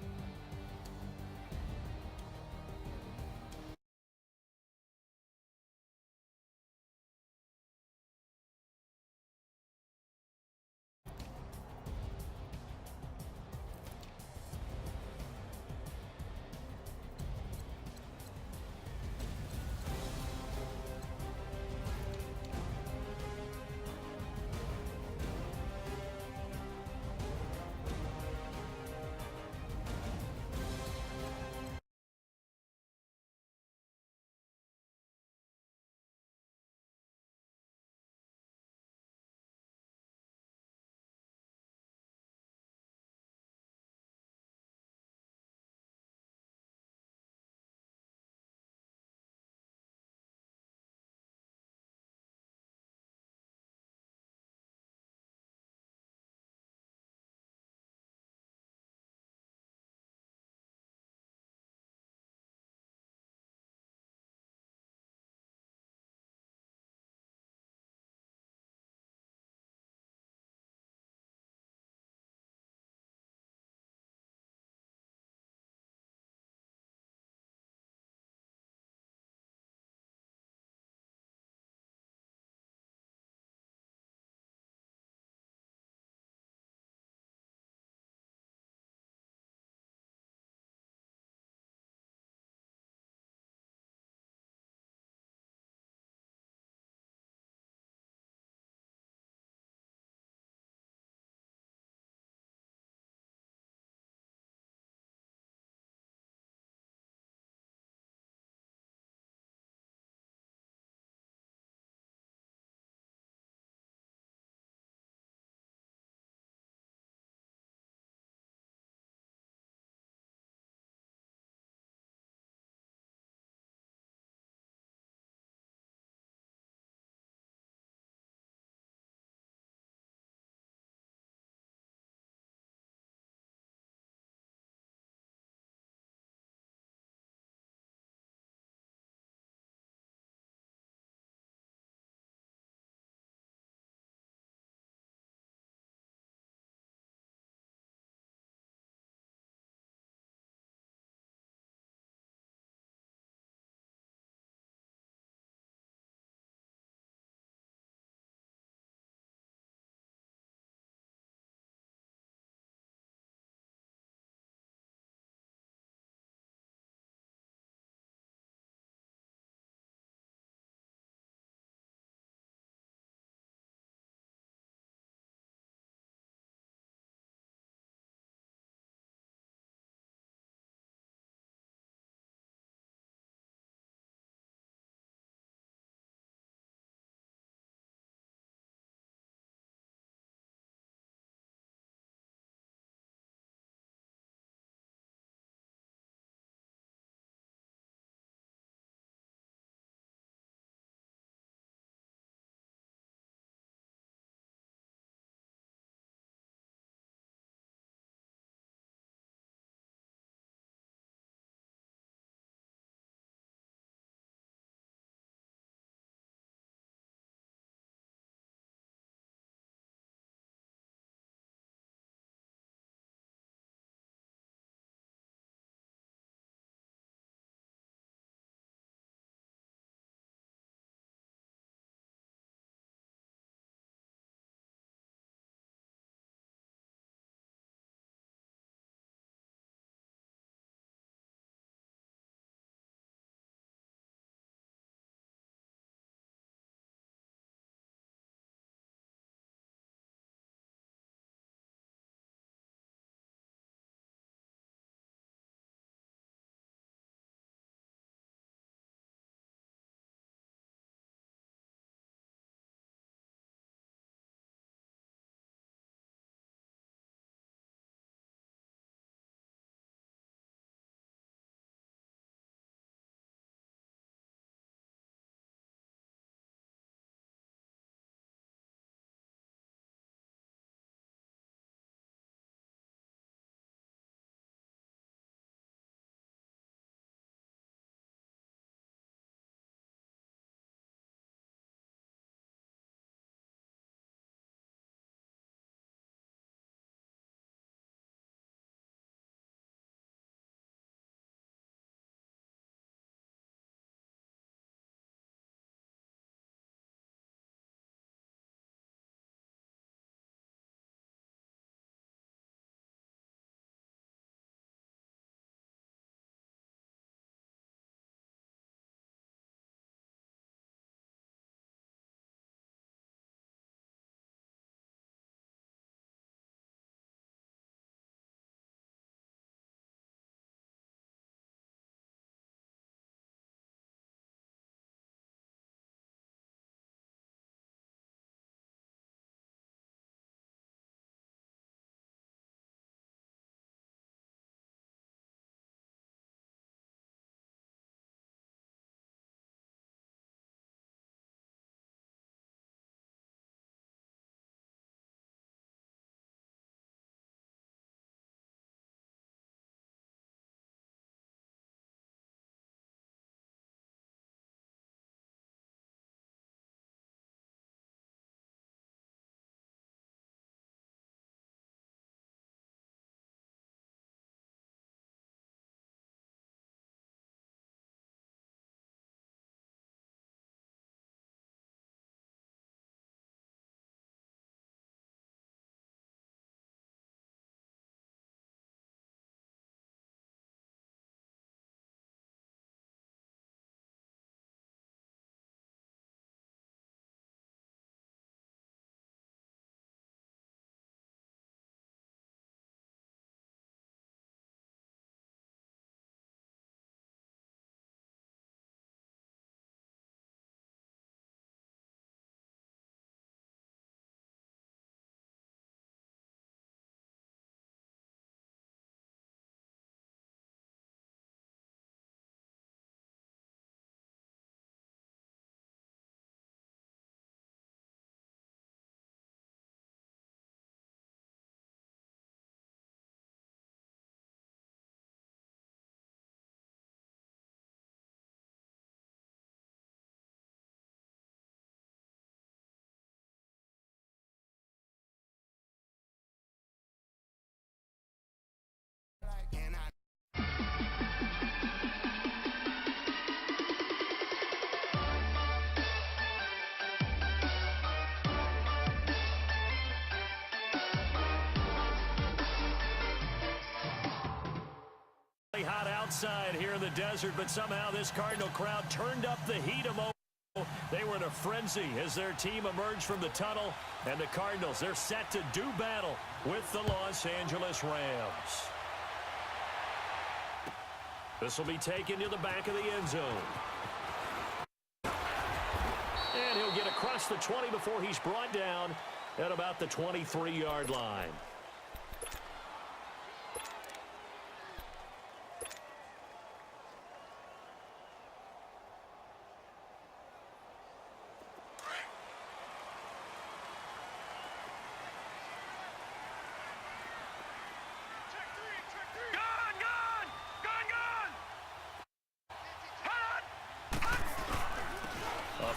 outside here in the desert, but somehow this Cardinal crowd turned up the heat a moment. They were in a frenzy as their team emerged from the tunnel, and the Cardinals, they're set to do battle with the Los Angeles Rams. This will be taken to the back of the end zone. And he'll get across the 20 before he's brought down at about the 23-yard line.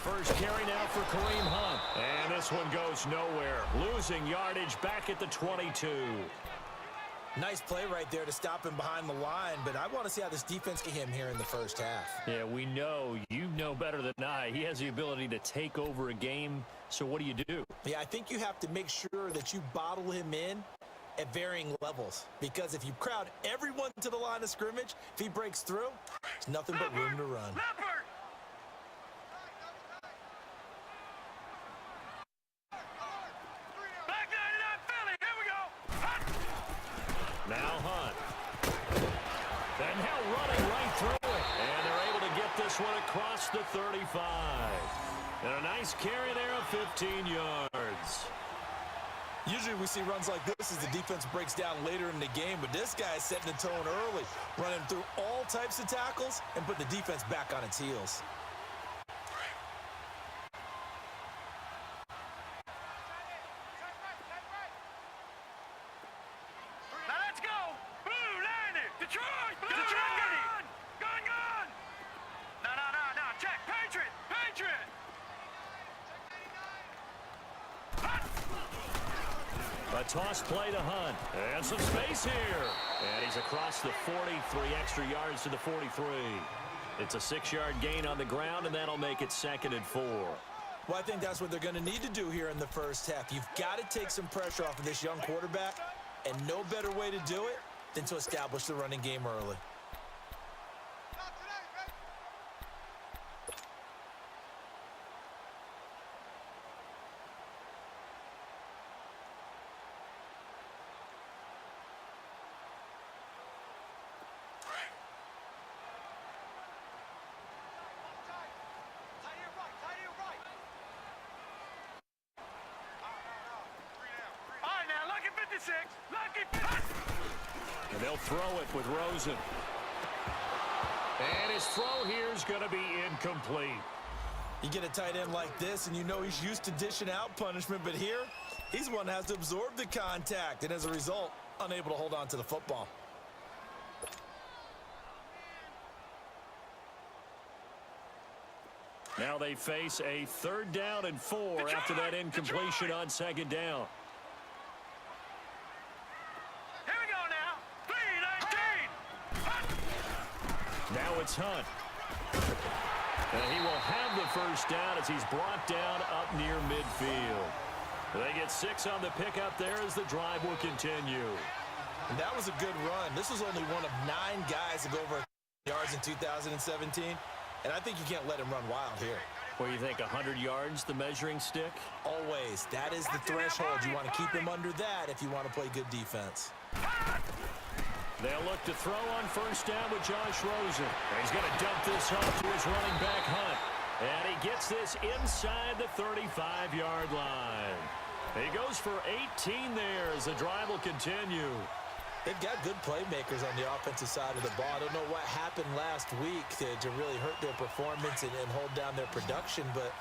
First carry now for Kareem Hunt. And this one goes nowhere. Losing yardage back at the 22. Nice play right there to stop him behind the line, but I want to see how this defense get him here in the first half. Yeah, we know. You know better than I. He has the ability to take over a game, so what do? Yeah, I think you have to make sure that you bottle him in at varying levels, because if you crowd everyone to the line of scrimmage, if he breaks through, there's nothing but room to run. Now Hunt. And now running right through it. And they're able to get this one across the 35. And a nice carry there of 15 yards. Usually we see runs like this as the defense breaks down later in the game, but this guy is setting the tone early, running through all types of tackles and putting the defense back on its heels. A toss play to Hunt. And some space here. And he's across the 43 extra yards to the 43. It's a 6-yard gain on the ground, and that'll make it 2nd and 4. Well, I think that's what they're going to need to do here in the first half. You've got to take some pressure off of this young quarterback, and no better way to do it than to establish the running game early. And they'll throw it with Rosen. And his throw here is going to be incomplete. You get a tight end like this, and you know he's used to dishing out punishment, but here, he's one that has to absorb the contact, and as a result, unable to hold on to the football. Now they face a 3rd down and 4 after that incompletion on 2nd down. Now it's Hunt. And he will have the first down as he's brought down up near midfield. They get 6 on the pickup there as the drive will continue. And that was a good run. This was only one of 9 guys to go over yards in 2017. And I think you can't let him run wild here. What do you think, 100 yards, the measuring stick? Always. That is the threshold. You want to keep him under that if you want to play good defense. They'll look to throw on first down with Josh Rosen. And he's going to dump this off to his running back, Hunt. And he gets this inside the 35-yard line. He goes for 18 there as the drive will continue. They've got good playmakers on the offensive side of the ball. I don't know what happened last week to really hurt their performance and hold down their production, but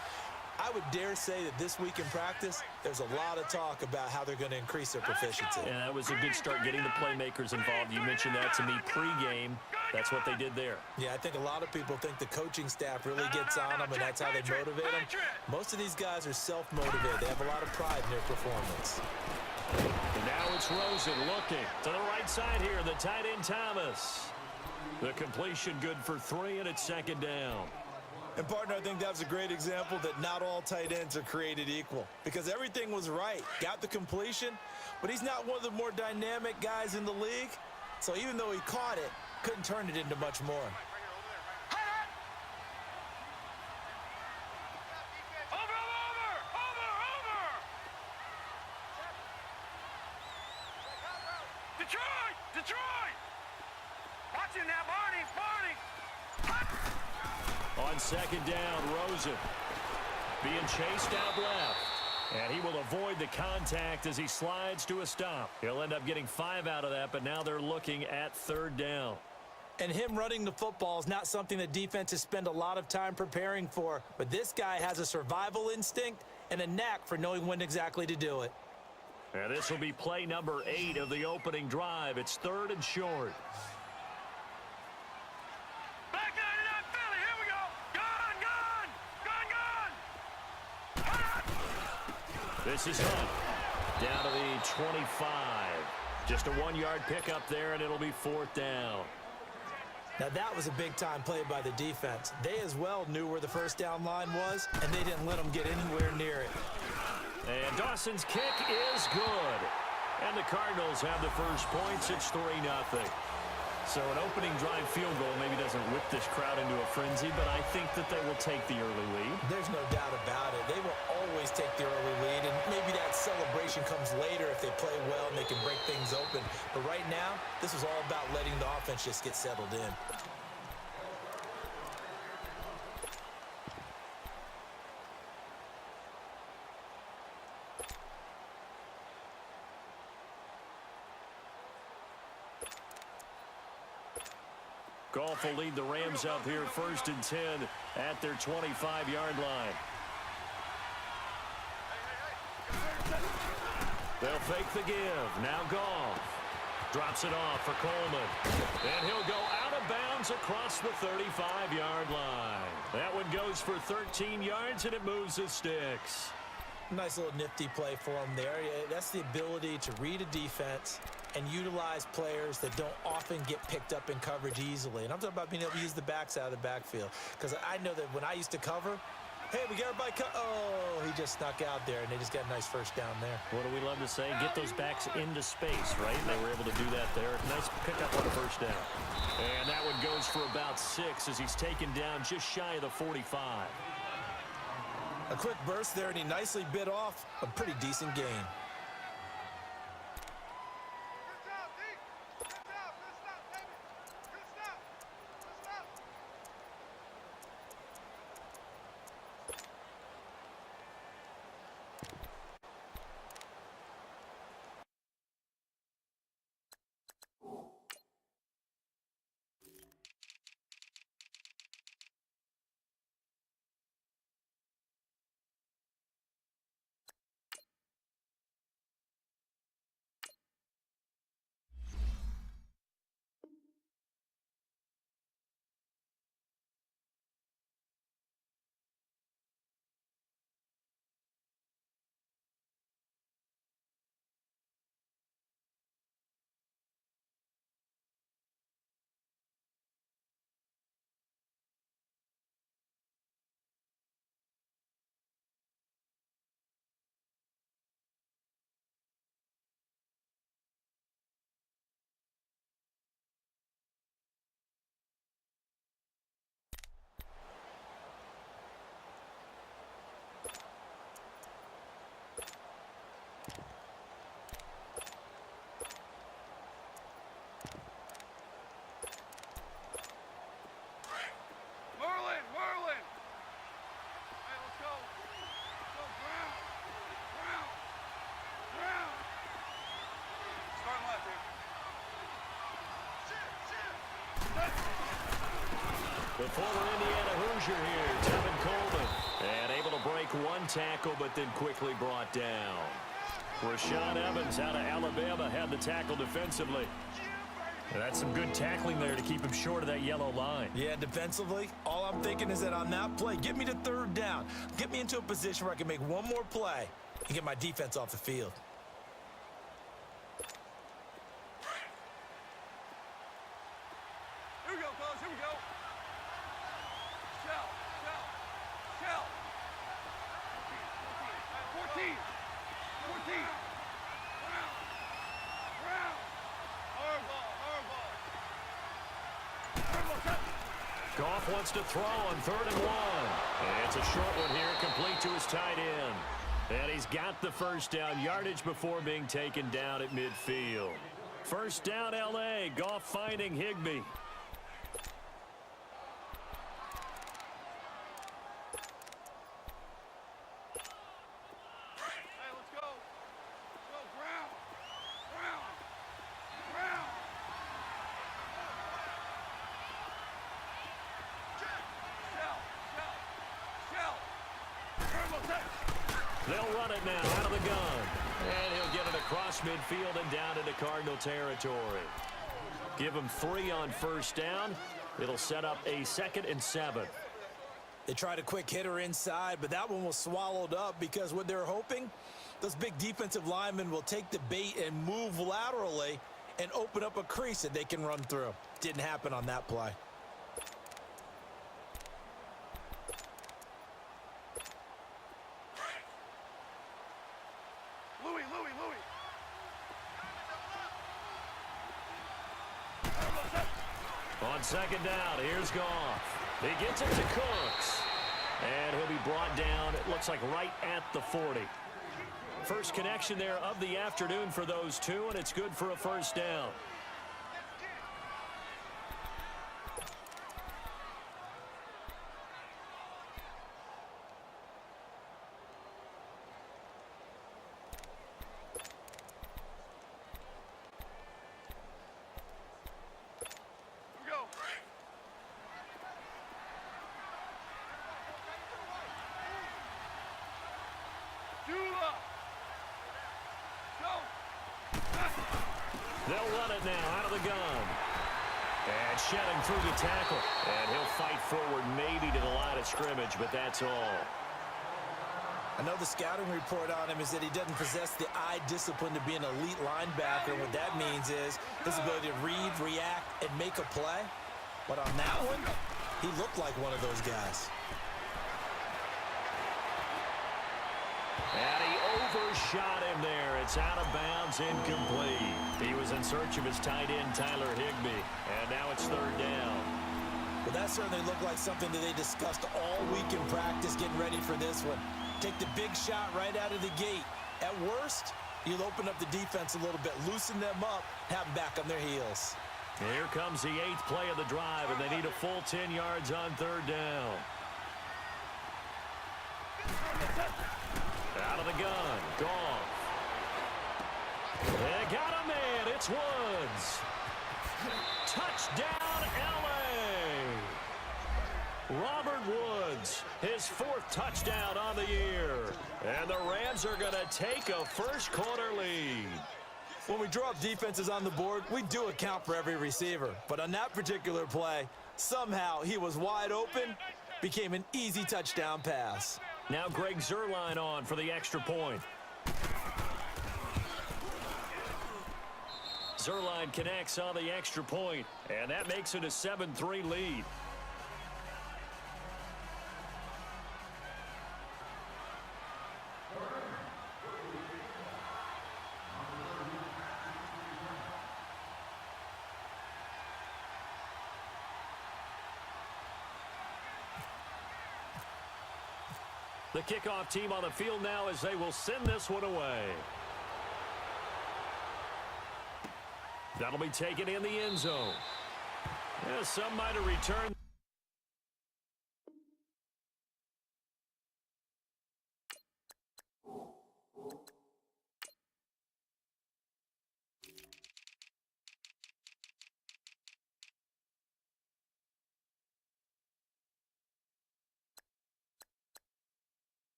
I would dare say that this week in practice, there's a lot of talk about how they're going to increase their proficiency. And that was a good start getting the playmakers involved. You mentioned that to me pregame. That's what they did there. Yeah, I think a lot of people think the coaching staff really gets on them, and that's how they motivate them. Most of these guys are self-motivated. They have a lot of pride in their performance. And now it's Rosen looking to the right side here, the tight end Thomas. The completion good for 3, and it's 2nd down. And, partner, I think that was a great example that not all tight ends are created equal, because everything was right. Got the completion, but he's not one of the more dynamic guys in the league. So even though he caught it, Couldn't turn it into much more. Detroit! Watching that, Barney! On second down, Rosen being chased out left. And he will avoid the contact as he slides to a stop. He'll end up getting 5 out of that, but now they're looking at third down. And him running the football is not something that defenses spend a lot of time preparing for. But this guy has a survival instinct and a knack for knowing when exactly to do it. And this will be play number 8 of the opening drive. It's 3rd and short. Back 99 Philly, here we go! Gun! This is Hunt. Down to the 25. Just a 1-yard pickup there, and it'll be 4th down. Now that was a big-time play by the defense. They as well knew where the first down line was, and they didn't let them get anywhere near it. And Dawson's kick is good. And the Cardinals have the first points. It's 3-0. So an opening drive field goal maybe doesn't whip this crowd into a frenzy, but I think that they will take the early lead. There's no doubt about it. They will always take the early lead, and maybe that celebration comes later if they play well and they can break things open. But right now, this is all about letting the offense just get settled in. Goff will lead the Rams up here 1st and 10 at their 25-yard line. They'll fake the give. Now Goff drops it off for Coleman. And he'll go out of bounds across the 35-yard line. That one goes for 13 yards, and it moves the sticks. Nice little nifty play for him there. That's the ability to read a defense and utilize players that don't often get picked up in coverage easily. And I'm talking about being able to use the backs out of the backfield. Because I know that when I used to cover, hey, we got everybody oh, he just snuck out there, and they just got a nice first down there. What do we love to say? Get those backs into space, right? And they were able to do that there. Nice pickup on the first down. And that one goes for about 6 as he's taken down just shy of the 45. A quick burst there, and he nicely bit off a pretty decent gain. The former Indiana Hoosier here, Tevin Coleman. And able to break one tackle, but then quickly brought down. Rashaan Evans out of Alabama had the tackle defensively. And that's some good tackling there to keep him short of that yellow line. Yeah, defensively, all I'm thinking is that on that play, get me to third down. Get me into a position where I can make one more play and get my defense off the field. Here we go, fellas, here we go. Shell. 14. Round. Hard ball. Goff wants to throw on 3rd and 1. And it's a short one here, complete to his tight end. And he's got the first down, yardage before being taken down at midfield. First down, L.A. Goff finding Higbee. They'll run it now out of the gun. And he'll get it across midfield and down into Cardinal territory. Give him 3 on first down. It'll set up a 2nd and 7. They tried a quick hitter inside, but that one was swallowed up because what they're hoping, those big defensive linemen will take the bait and move laterally and open up a crease that they can run through. Didn't happen on that play. On 2nd down, here's Goff. He gets it to Cooks. And he'll be brought down, it looks like right at the 40. First connection there of the afternoon for those two, and it's good for a first down. They'll run it now out of the gun. And shedding through the tackle. And he'll fight forward maybe to the line of scrimmage, but that's all. I know the scouting report on him is that he doesn't possess the eye discipline to be an elite linebacker. What that means is his ability to read, react, and make a play. But on that one, he looked like one of those guys. And he overshot him there. It's out of bounds, incomplete. He was in search of his tight end, Tyler Higbee. And now it's 3rd down. Well, that certainly looked like something that they discussed all week in practice getting ready for this one. Take the big shot right out of the gate. At worst, you'll open up the defense a little bit, loosen them up, have them back on their heels. Here comes the 8th play of the drive, and they need a full 10 yards on 3rd down. Out of the gun, Goff. They got a man, it's Woods. Touchdown, L.A. Robert Woods, his 4th touchdown on the year. And the Rams are going to take a first-quarter lead. When we draw up defenses on the board, we do account for every receiver. But on that particular play, somehow he was wide open, became an easy touchdown pass. Now Greg Zuerlein on for the extra point. Zuerlein connects on the extra point, and that makes it a 7-3 lead. The kickoff team on the field now as they will send this one away. That'll be taken in the end zone. Yeah, some might have returned.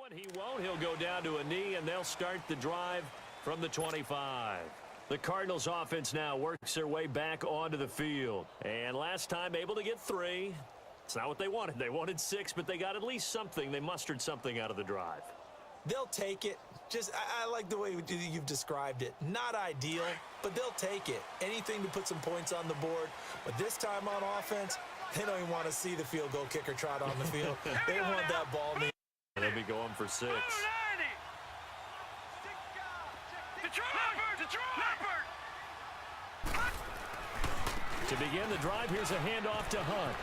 one he won't. He'll go down to a knee, and they'll start the drive from the 25. The Cardinals offense now works their way back onto the field. And last time able to get 3. It's not what they wanted. They wanted 6, but they got at least something. They mustered something out of the drive. They'll take it. I like the way you've described it. Not ideal, but they'll take it. Anything to put some points on the board. But this time on offense, they don't even want to see the field goal kicker trot on the field. They want that ball. They'll be going for 6. To begin the drive, here's a handoff to Hunt.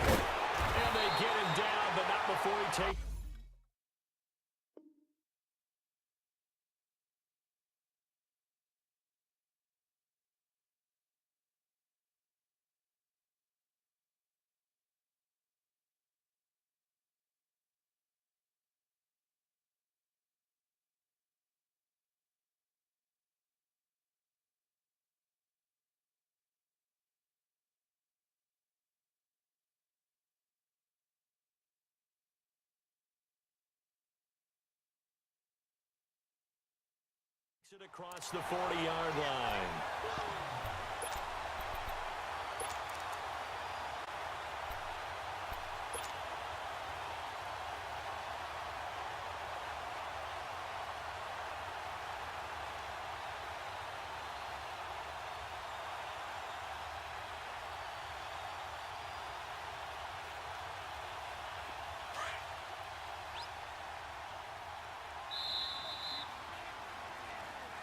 And they get him down, but not before he takes. It across the 40-yard line.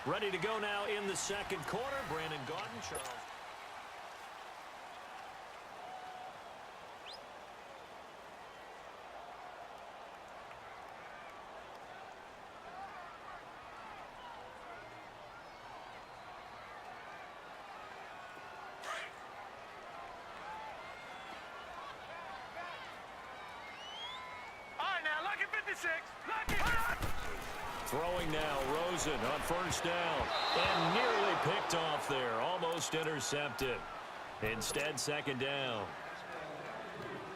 Ready to go now in the second quarter. Brandon Gaudin, Charles. All right, now, lucky 56. Lucky. Throwing now, Rosen on first down. And nearly picked off there. Almost intercepted. Instead, second down.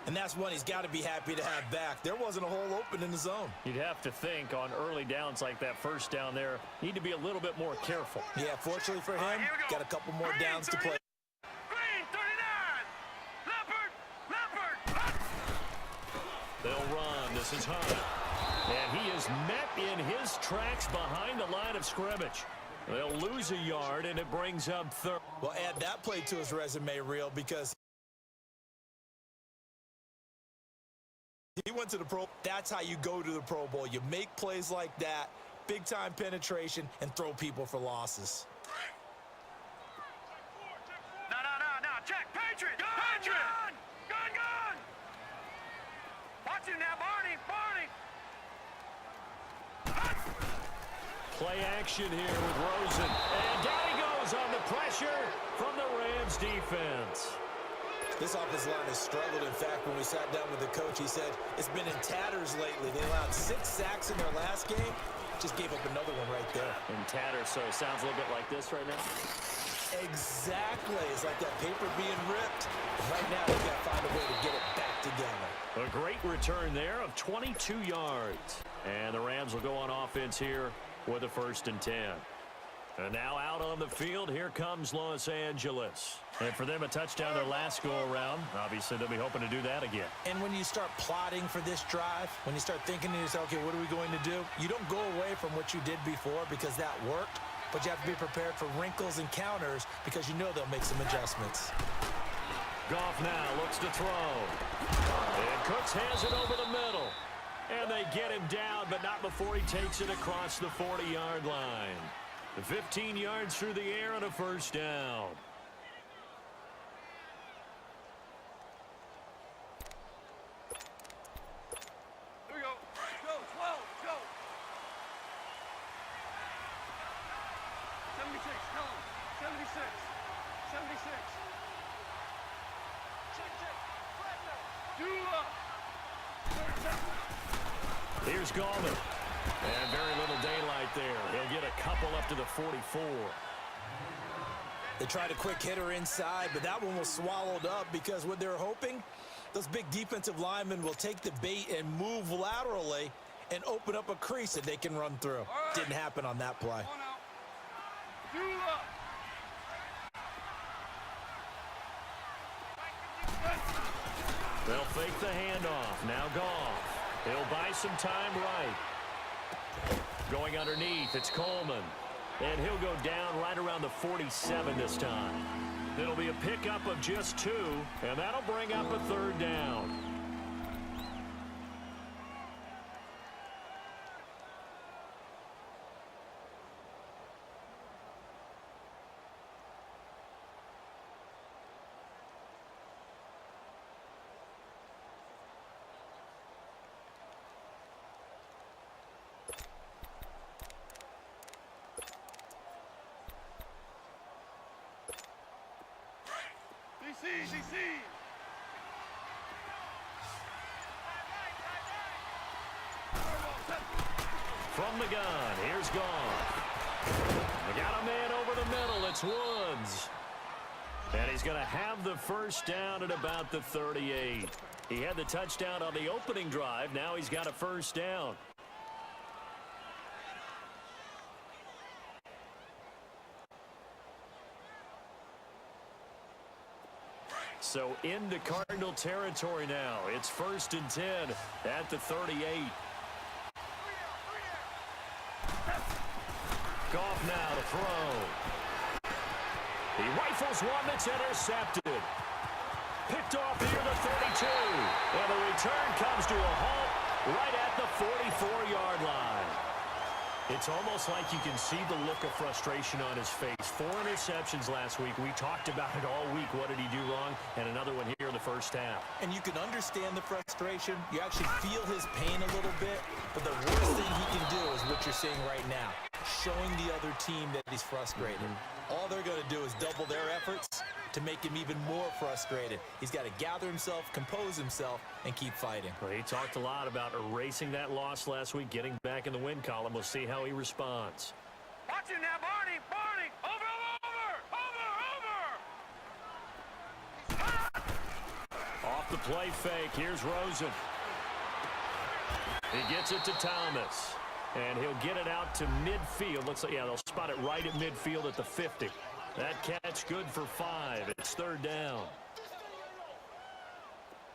And that's one he's got to be happy to have back. There wasn't a hole open in the zone. You'd have to think on early downs like that first down there, need to be a little bit more careful. Yeah, fortunately for him, got a couple more downs to play. Green, 39. Leopard. They'll run. This is Hunt. And he is met in his tracks behind the line of scrimmage. They'll lose a yard, and it brings up third. Well, add that play to his resume reel because he went to the Pro. That's how you go to the Pro Bowl. You make plays like that, big-time penetration, and throw people for losses. No. Check. Patriot. Patriot. Gun. Watch him now, Barney. Play action here with Rosen. And down he goes on the pressure from the Rams defense. This offensive line has struggled. In fact, when we sat down with the coach, he said it's been in tatters lately. They allowed 6 sacks in their last game. Just gave up another one right there. In tatters, so it sounds a little bit like this right now. Exactly. It's like that paper being ripped. And right now, they've got to find a way to get it back together. A great return there of 22 yards. And the Rams will go on offense here with a 1st and 10. And now out on the field, here comes Los Angeles. And for them, a touchdown their last go-around. Obviously, they'll be hoping to do that again. And when you start plotting for this drive, when you start thinking to yourself, okay, what are we going to do? You don't go away from what you did before because that worked, but you have to be prepared for wrinkles and counters because you know they'll make some adjustments. Goff now looks to throw. And Cooks has it over the middle. And they get him down, but not before he takes it across the 40-yard line. 15 yards through the air and a 1st down. Here we go. Go, 12, go. 76, tell him. 76. 76. Check. Do up. Here's Gallman. And very little daylight there. He'll get a couple up to the 44. They tried a quick hitter inside, but that one was swallowed up because what they were hoping Those big defensive linemen will take the bait and move laterally and open up a crease that they can run through. Didn't happen on that play. They'll fake the handoff. Now Goff. He'll buy some time right. Going underneath, it's Coleman. And he'll go down right around the 47 this time. It'll be a pickup of just 2, and that'll bring up a 3rd down. DC. From the gun, here's Goff. They got a man over the middle. It's Woods. And he's going to have the first down at about the 38. He had the touchdown on the opening drive. Now he's got a first down. So into Cardinal territory now. It's 1st and 10 at the 38. Goff now to throw. He rifles one that's intercepted. Picked off near the 32. And the return comes to a halt right at the 44-yard line. It's almost like you can see the look of frustration on his face. 4 interceptions last week. We talked about it all week. What did he do wrong? And another one here in the first half. And you can understand the frustration. You actually feel his pain a little bit. But the worst thing he can do is what you're seeing right now. Showing the other team that he's frustrated. All they're going to do is double their efforts to make him even more frustrated. He's got to gather himself, compose himself, and keep fighting. Well, he talked a lot about erasing that loss last week, getting back in the win column. We'll see how he responds. Watch it now, Barney! Over! Off the play fake, here's Rosen. He gets it to Thomas. And he'll get it out to midfield. Looks like, yeah, they'll spot it right at midfield at the 50. That catch good for 5. It's 3rd down.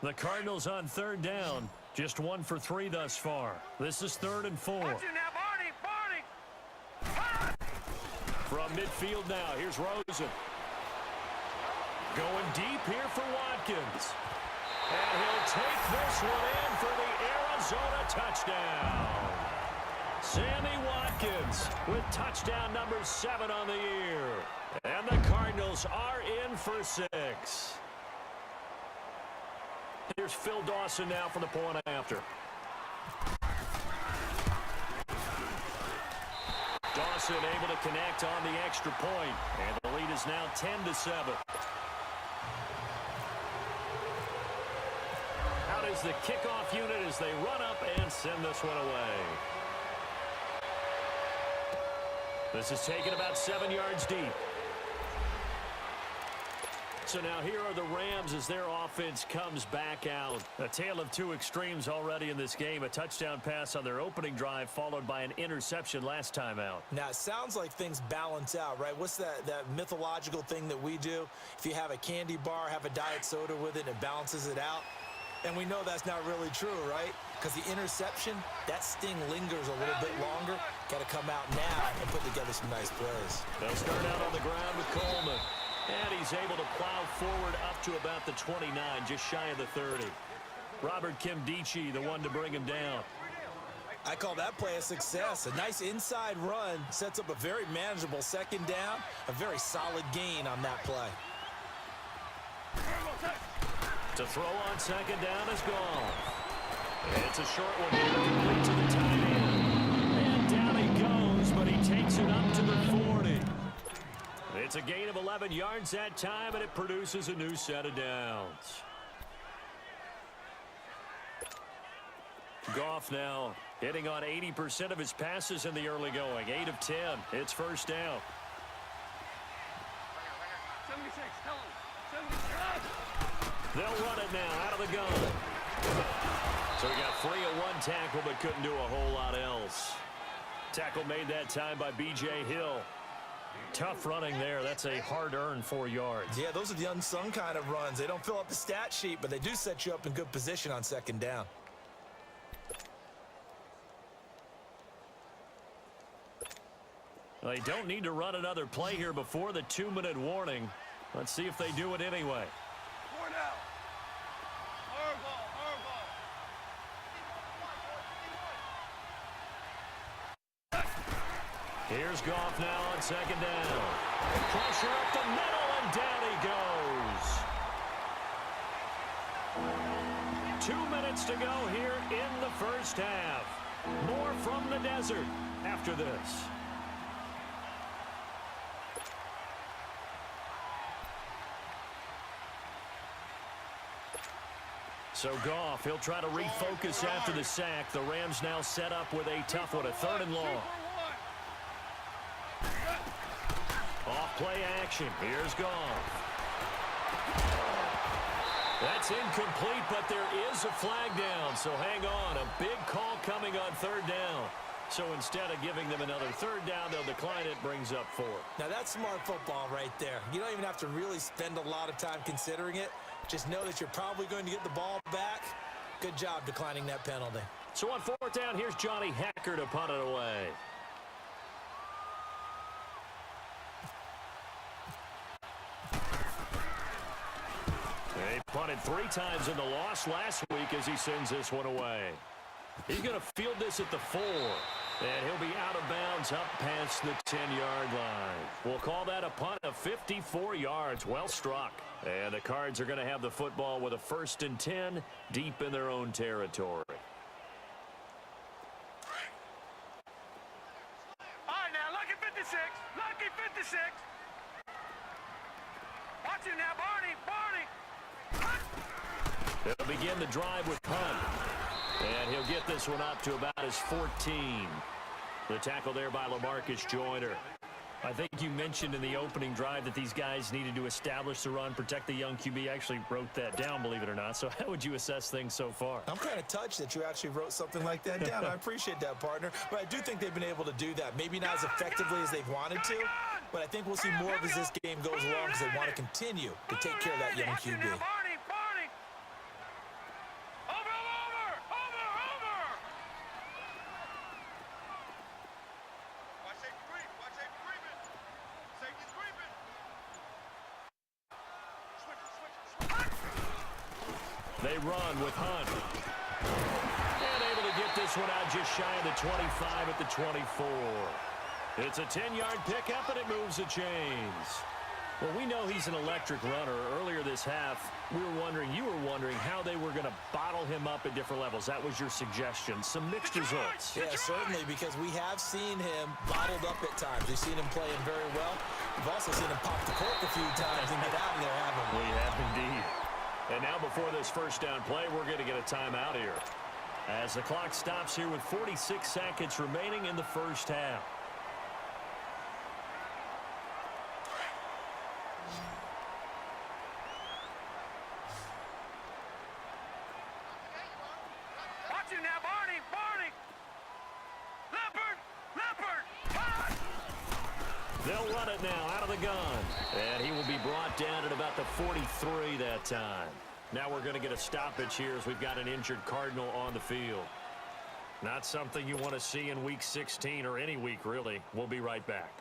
The Cardinals on 3rd down. Just 1 for 3 thus far. This is 3rd and 4. Watch it now, Barney! From midfield now, here's Rosen. Going deep here for Watkins. And he'll take this one in for the Arizona touchdown. Sammy Watkins with touchdown number 7 on the year. And the Cardinals are in for 6. Here's Phil Dawson now for the point after. Dawson able to connect on the extra point. And the lead is now 10-7. Out is the kickoff unit as they run up and send this one away. This is taken about 7 yards deep. So now here are the Rams as their offense comes back out. A tale of 2 extremes already in this game. A touchdown pass on their opening drive followed by an interception last time out. Now, it sounds like things balance out, right? What's that mythological thing that we do? If you have a candy bar, have a diet soda with it, and it balances it out. And we know that's not really true, right? Because the interception, that sting lingers a little bit longer. Got to come out now and put together some nice plays. They'll start out on the ground with Coleman. And he's able to plow forward up to about the 29, just shy of the 30. Robert Kimdichie, the one to bring him down. I call that play a success. A nice inside run sets up a very manageable 2nd down. A very solid gain on that play. To throw on 2nd down is gone. It's a short one here, complete to the tight end. And down he goes, but he takes it up to the 40. It's a gain of 11 yards that time, and it produces a new set of downs. Goff now hitting on 80% of his passes in the early going. 8 of 10. It's 1st down. 76, tell him. 76. They'll run it now out of the gun. So he got free of one tackle but couldn't do a whole lot else. Tackle made that time by B.J. Hill. Tough running there. That's a hard-earned 4 yards. Yeah, those are the unsung kind of runs. They don't fill up the stat sheet, but they do set you up in good position on second down. They don't need to run another play here before the 2-minute warning. Let's see if they do it anyway. Point out. Hard ball, hard ball. Here's Goff now on second down. Pressure up the middle, and down he goes. 2 minutes to go here in the first half. More from the desert after this. So Goff, he'll try to refocus after the sack. The Rams now set up with a tough one, a 3rd and long. Off play action. Here's Goff. That's incomplete, but there is a flag down. So hang on. A big call coming on 3rd down. So instead of giving them another 3rd down, they'll decline it. Brings up 4. Now that's smart football right there. You don't even have to really spend a lot of time considering it. Just know that you're probably going to get the ball back. Good job declining that penalty. So on 4th down, here's Johnny Hacker to punt it away. They punted 3 times in the loss last week as he sends this one away. He's going to field this at the 4. And he'll be out of bounds up past the 10-yard line. We'll call that a punt of 54 yards. Well struck. And the Cards are going to have the football with a 1st and 10 deep in their own territory. All right, now, lucky 56. Lucky 56. Watch him now, Barney. They'll begin the drive with punt. And he'll get this one up to about his 14. The tackle there by LaMarcus Joyner. I think you mentioned in the opening drive that these guys needed to establish the run, protect the young QB. Actually wrote that down, believe it or not. So how would you assess things so far? I'm kind of touched that you actually wrote something like that down. I appreciate that, partner. But I do think they've been able to do that. Maybe not as effectively as they've wanted to, but I think we'll see more of as this game goes along because they want to continue to take care of that young QB. They run with Hunt. And able to get this one out just shy of the 25 at the 24. It's a 10-yard pickup, and it moves the chains. Well, we know he's an electric runner. Earlier this half, you were wondering how they were going to bottle him up at different levels. That was your suggestion. Some mixed results. Yeah, certainly, because we have seen him bottled up at times. We've seen him playing very well. We've also seen him pop the cork a few times and get out of there, haven't we? We have indeed. And now before this 1st down play, we're going to get a timeout here. As the clock stops here with 46 seconds remaining in the first half. Watch him now, Barney. Leopard. They'll run it now out of the gun. And he will be brought down at about the 43 that time. Now we're going to get a stoppage here as we've got an injured Cardinal on the field. Not something you want to see in Week 16 or any week, really. We'll be right back.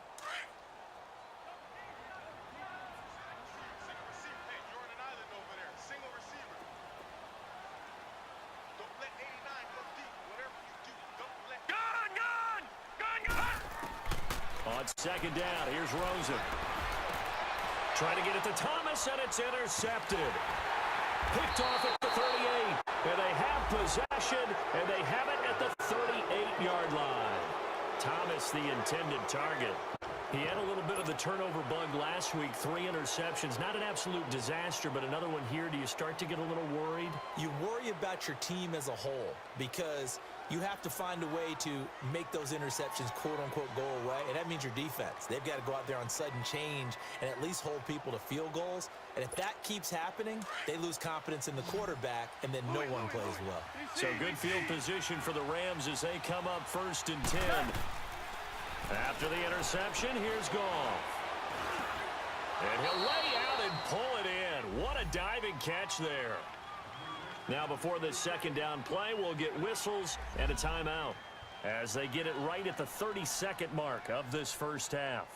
On second down, here's Rosen. Trying to get it to Thomas, and it's intercepted. Picked off at the 38, and they have possession, and they have it at the 38-yard line. Thomas, the intended target. He had a little bit of the turnover bug last week, 3 interceptions. Not an absolute disaster, but another one here. Do you start to get a little worried? You worry about your team as a whole because you have to find a way to make those interceptions, quote-unquote, go away, and that means your defense. They've got to go out there on sudden change and at least hold people to field goals. And if that keeps happening, they lose confidence in the quarterback, and then no one plays well. So good field position for the Rams as they come up 1st and 10. After the interception, here's Goff. And he'll lay out and pull it in. What a diving catch there. Now before this 2nd down play, we'll get whistles and a timeout as they get it right at the 30-second mark of this first half.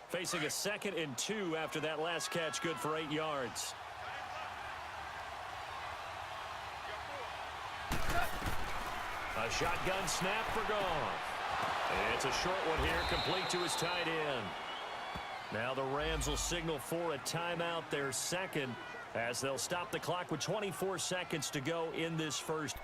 Facing a 2nd and 2 after that last catch, good for 8 yards. A shotgun snap for Goff. It's a short one here, complete to his tight end. Now the Rams will signal for a timeout, their 2nd, as they'll stop the clock with 24 seconds to go in this first.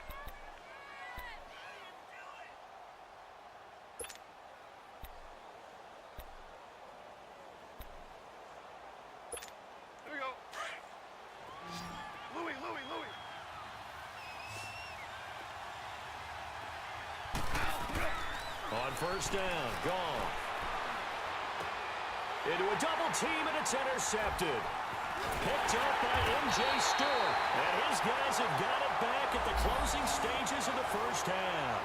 Here we go. Louis. On 1st down, Goff. Into a double team, and it's intercepted. Picked up by M.J. Stewart. And his guys have got it back at the closing stages of the first half.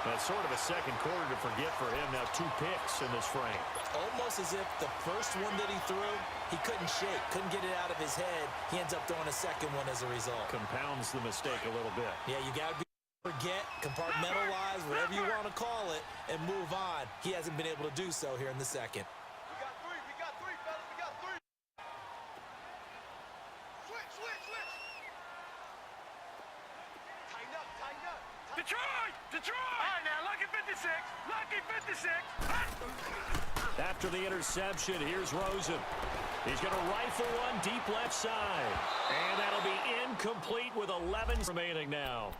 That's sort of a second quarter to forget for him. Now 2 picks in this frame. Almost as if the first one that he threw, he couldn't shake, couldn't get it out of his head. He ends up throwing a second one as a result. Compounds the mistake a little bit. Yeah, you got to forget, compartmentalize, whatever you want to call it, and move on. He hasn't been able to do so here in the 2nd. We got three, fellas. We got 3. Switch. Tighten up. Detroit! All right, now, lucky 56. After the interception, here's Rosen. He's going to rifle one deep left side. And that'll be incomplete with 11 remaining now.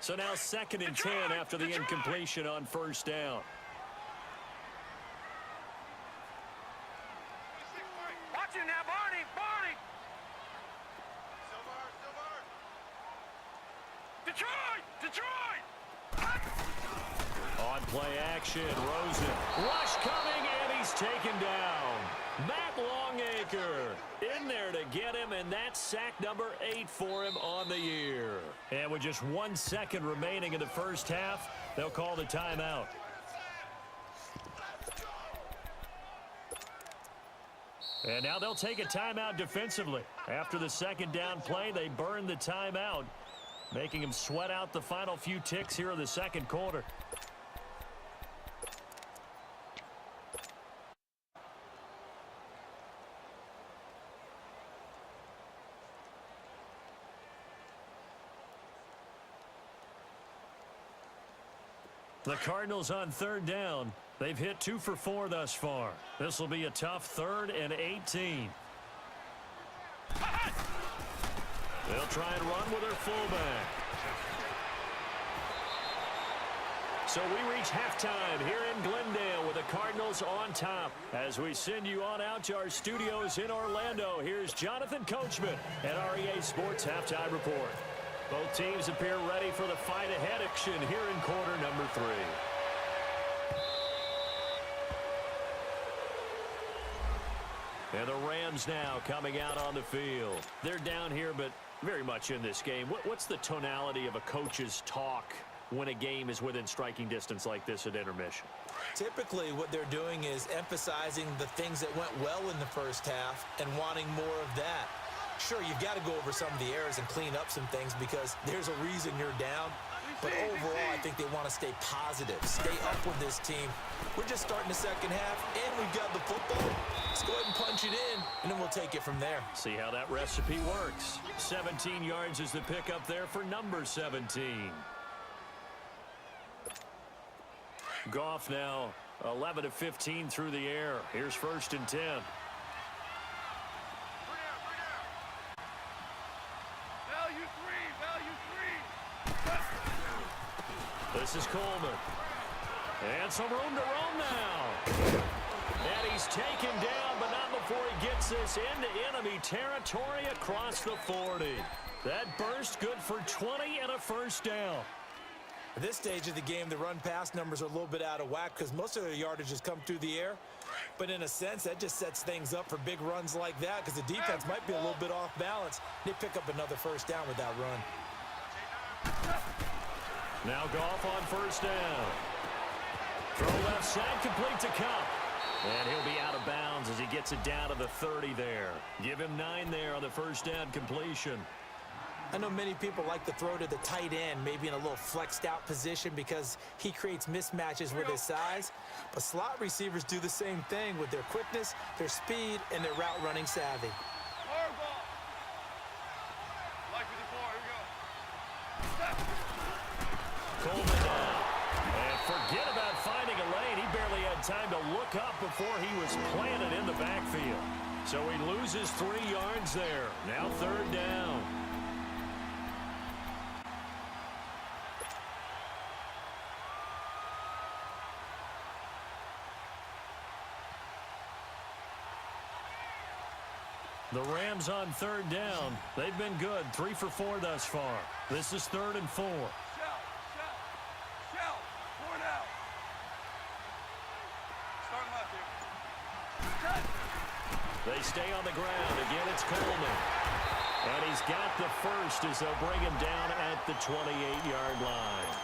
So now 2nd and 10 after the incompletion on 1st down. Watch it now, Barney. Detroit! On play action, Rosen. Rush coming, and he's taken down. Matt Longacre in there to get him, and that's sack number 8 for him on the year. And with just 1 second remaining in the first half, they'll call the timeout. And now they'll take a timeout defensively. After the 2nd down play, they burn the timeout, making him sweat out the final few ticks here in the 2nd quarter. The Cardinals on 3rd down. They've hit 2 for 4 thus far. This will be a tough 3rd and 18. They'll try and run with their fullback. So we reach halftime here in Glendale with the Cardinals on top. As we send you on out to our studios in Orlando, here's Jonathan Coachman at REA Sports Halftime Report. Both teams appear ready for the fight ahead action here in quarter number 3. And the Rams now coming out on the field. They're down here, but very much in this game. What's the tonality of a coach's talk when a game is within striking distance like this at intermission? Typically, what they're doing is emphasizing the things that went well in the first half and wanting more of that. Sure, you've got to go over some of the errors and clean up some things because there's a reason you're down. But overall, I think they want to stay positive, stay up with this team. We're just starting the second half, and we've got the football. Let's go ahead and punch it in, and then we'll take it from there. See how that recipe works. 17 yards is the pickup there for number 17. Goff now 11 of 15 through the air. Here's 1st and 10. Value three. This is Coleman. And some room to roam now. And he's taken down, but not before he gets this into enemy territory across the 40. That burst good for 20 and a 1st down. At this stage of the game, the run-pass numbers are a little bit out of whack because most of their yardage has come through the air. But in a sense, that just sets things up for big runs like that because the defense might be a little bit off balance. They pick up another 1st down with that run. Now Goff on 1st down. Throw left side, complete to Cup. And he'll be out of bounds as he gets it down to the 30 there. Give him 9 there on the 1st down completion. I know many people like to throw to the tight end, maybe in a little flexed out position because he creates mismatches with his size. But slot receivers do the same thing with their quickness, their speed, and their route running savvy. Coleman down. And forget about finding a lane. He barely had time to look up before he was planted in the backfield. So he loses 3 yards there. Now 3rd down. The Rams on 3rd down. They've been good. 3 for 4 thus far. This is 3rd and 4. Shell. 4 now. Starting left here. They stay on the ground. Again, it's Coleman. And he's got the 1st as they'll bring him down at the 28-yard line.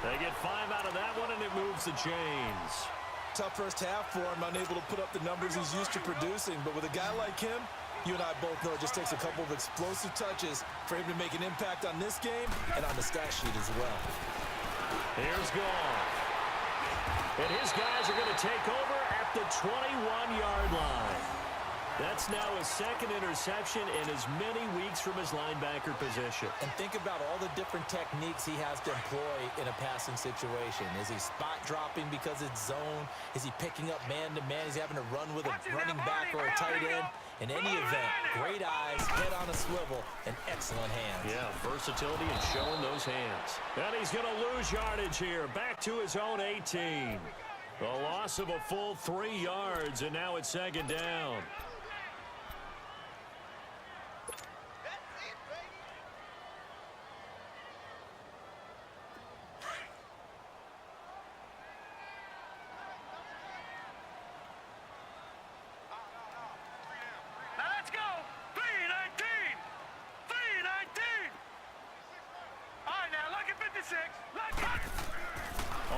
They get 5 out of that one, and it moves the chains. Tough first half for him, unable to put up the numbers he's used to producing. But with a guy like him, you and I both know it just takes a couple of explosive touches for him to make an impact on this game and on the stat sheet as well. Here's Goff. And his guys are going to take over at the 21-yard line. That's now his 2nd interception in as many weeks from his linebacker position. And think about all the different techniques he has to employ in a passing situation. Is he spot dropping because it's zone? Is he picking up man-to-man? Is he having to run with a running back or a tight end? In any event, great eyes, head on a swivel, and excellent hands. Yeah, versatility and showing those hands. And he's going to lose yardage here. Back to his own 18. A loss of a full 3 yards, and now it's 2nd down.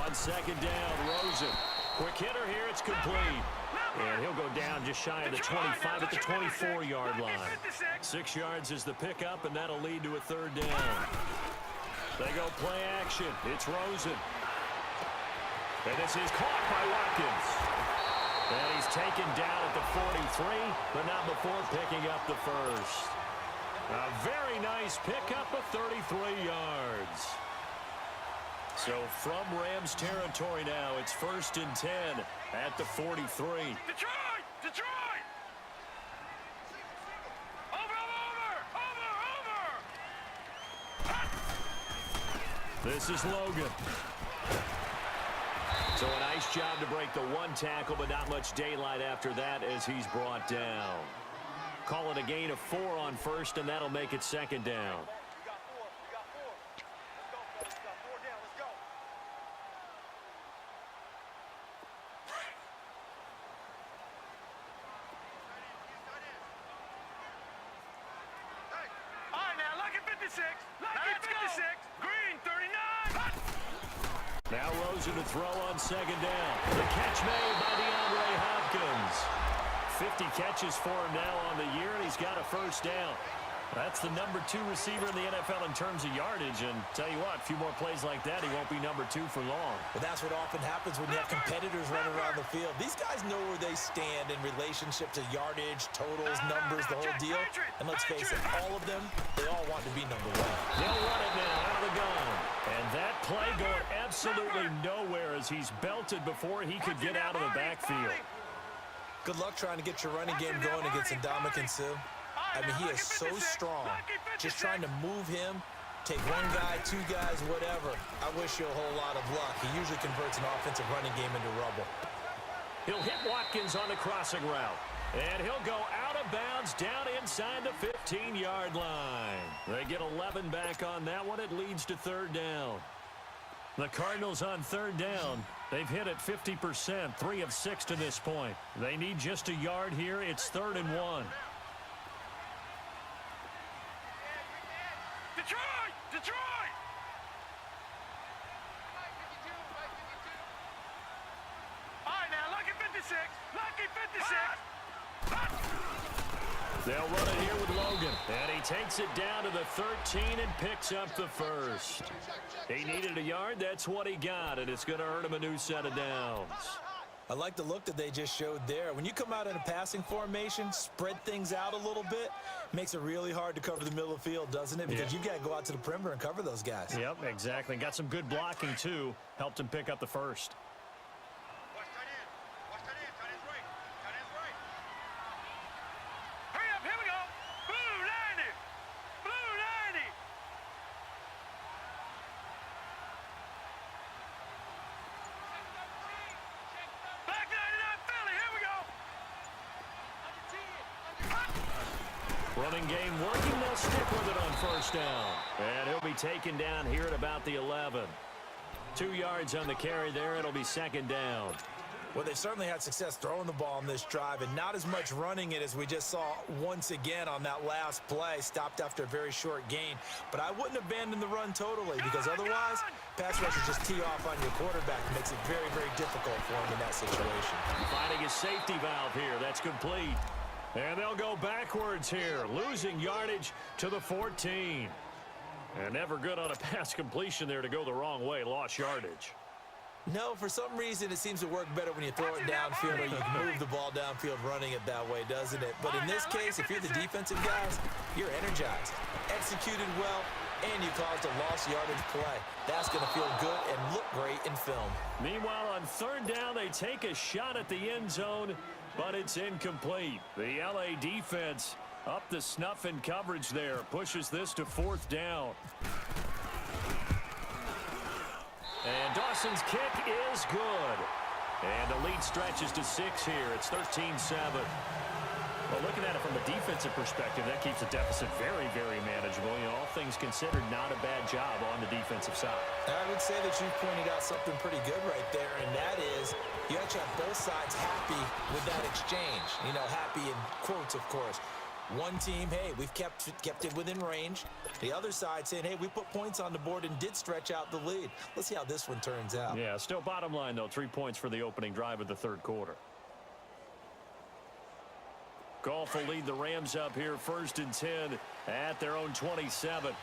On 2nd down, Rosen. Quick hitter here, it's complete. And he'll go down just shy of the 25 at the 24-yard line. 6 yards is the pickup, and that'll lead to a 3rd down. They go play action. It's Rosen. And this is caught by Watkins. And he's taken down at the 43, but not before picking up the 1st. A very nice pickup of 33 yards. So from Rams territory now, it's 1st and 10 at the 43. Detroit! Over! This is Logan. So a nice job to break the 1 tackle, but not much daylight after that as he's brought down. Call it a gain of 4 on 1st, and that'll make it 2nd down. Now Rosen to throw on 2nd down. The catch made by DeAndre Hopkins. 50 catches for him now on the year, and he's got a 1st down. That's the number 2 receiver in the NFL in terms of yardage, and tell you what, a few more plays like that, he won't be number 2 for long. But that's what often happens when you have competitors running around the field. These guys know where they stand in relationship to yardage, totals, numbers, the whole deal. And let's face it, all of them, they all want to be number 1. They'll run it now out of the gun. And that play going absolutely nowhere as he's belted before he could get out of the backfield. Good luck trying to get your running game going against Ndamukong Suh. I mean, he is so strong. Just trying to move him, take one guy, two guys, whatever. I wish you a whole lot of luck. He usually converts an offensive running game into rubble. He'll hit Watkins on the crossing route. And he'll go out of bounds down inside the 15-yard line. They get 11 back on that one. It leads to third down. The Cardinals on third down. They've hit it 50%, 3 of 6 to this point. They need just a yard here. It's 3rd and 1. Detroit! Detroit! All right, now, lucky 56. Lucky 56. They'll run it here with Logan. And he takes it down to the 13 and picks up the first. He needed a yard. That's what he got. And it's going to earn him a new set of downs. I like the look that they just showed there. When you come out in a passing formation, spread things out a little bit, makes it really hard to cover the middle of the field, doesn't it? Because you got to go out to the perimeter and cover those guys. Yep, exactly. Got some good blocking, too. Helped him pick up the first. Watch tight end. Watch tight end. Tight end's right. Tight end's right. Hurry up. Here we go. Blue 90. Blue 90. Black 99 Philly. Here we go. Running game working. They'll stick with it on first down. And he'll be taken down here at about the 11. 2 yards on the carry there. It'll be second down. Well, they've certainly had success throwing the ball in this drive and not as much running it as we just saw once again on that last play. Stopped after a very short gain. But I wouldn't abandon the run totally because otherwise, pass rushers just tee off on your quarterback. It makes it very, very difficult for him in that situation. Finding his safety valve here. That's complete. And they'll go backwards here, losing yardage to the 14. And never good on a pass completion there to go the wrong way. Lost yardage. No, for some reason, it seems to work better when you throw it downfield or you can move the ball downfield running it that way, doesn't it? But in this case, if you're the defensive guys, you're energized, executed well, and you caused a lost yardage play. That's going to feel good and look great in film. Meanwhile, on third down, they take a shot at the end zone, but it's incomplete. The LA defense up the snuff in coverage there, pushes this to 4th down. And Dawson's kick is good. And the lead stretches to 6 here. It's 13-7. Well, looking at it from a defensive perspective, that keeps the deficit very, very manageable. You know, all things considered, not a bad job on the defensive side. I would say that you pointed out something pretty good right there, and that is you actually have both sides happy with that exchange. You know, happy in quotes, of course. One team, hey, we've kept it within range. The other side saying, hey, we put points on the board and did stretch out the lead. Let's see how this one turns out. Yeah, still bottom line, though, 3 points for the opening drive of the third quarter. Goff will lead the Rams up here, 1st and 10 at their own 27.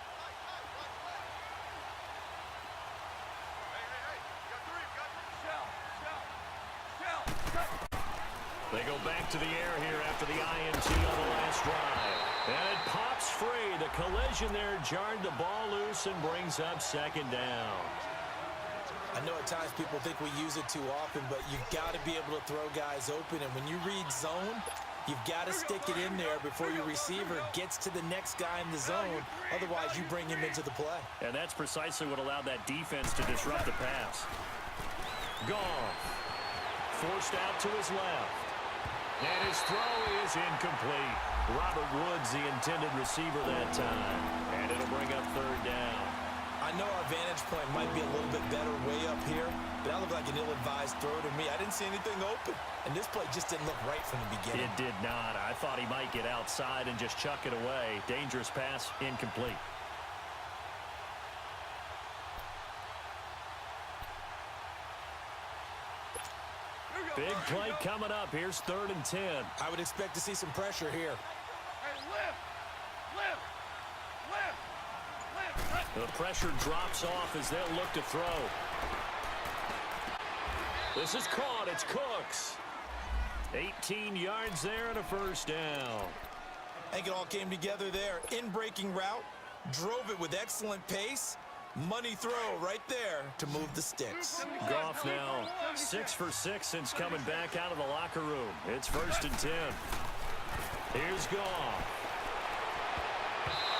They go back to the air here after the INT on the last drive. And it pops free. The collision there jarred the ball loose and brings up 2nd down. I know at times people think we use it too often, but you've got to be able to throw guys open. And when you read zone, you've got to stick it in there before your receiver gets to the next guy in the zone. Otherwise, you bring him into the play. And that's precisely what allowed that defense to disrupt the pass. Goff forced out to his left. And his throw is incomplete. Robert Woods, the intended receiver that time. And it'll bring up 3rd down. I know our vantage point might be a little bit better way up here, but that looked like an ill-advised throw to me. I didn't see anything open, and this play just didn't look right from the beginning. It did not. I thought he might get outside and just chuck it away. Dangerous pass, incomplete. Big play coming up. Here's 3rd and 10. I would expect to see some pressure here. Hey, lift. The pressure drops off as they'll look to throw. This is caught. It's Cooks. 18 yards there and a 1st down. I think it all came together there. In-breaking route, drove it with excellent pace, Money throw right there to move the sticks. Goff now 6 for 6 since coming back out of the locker room. It's 1st and 10. Here's Goff.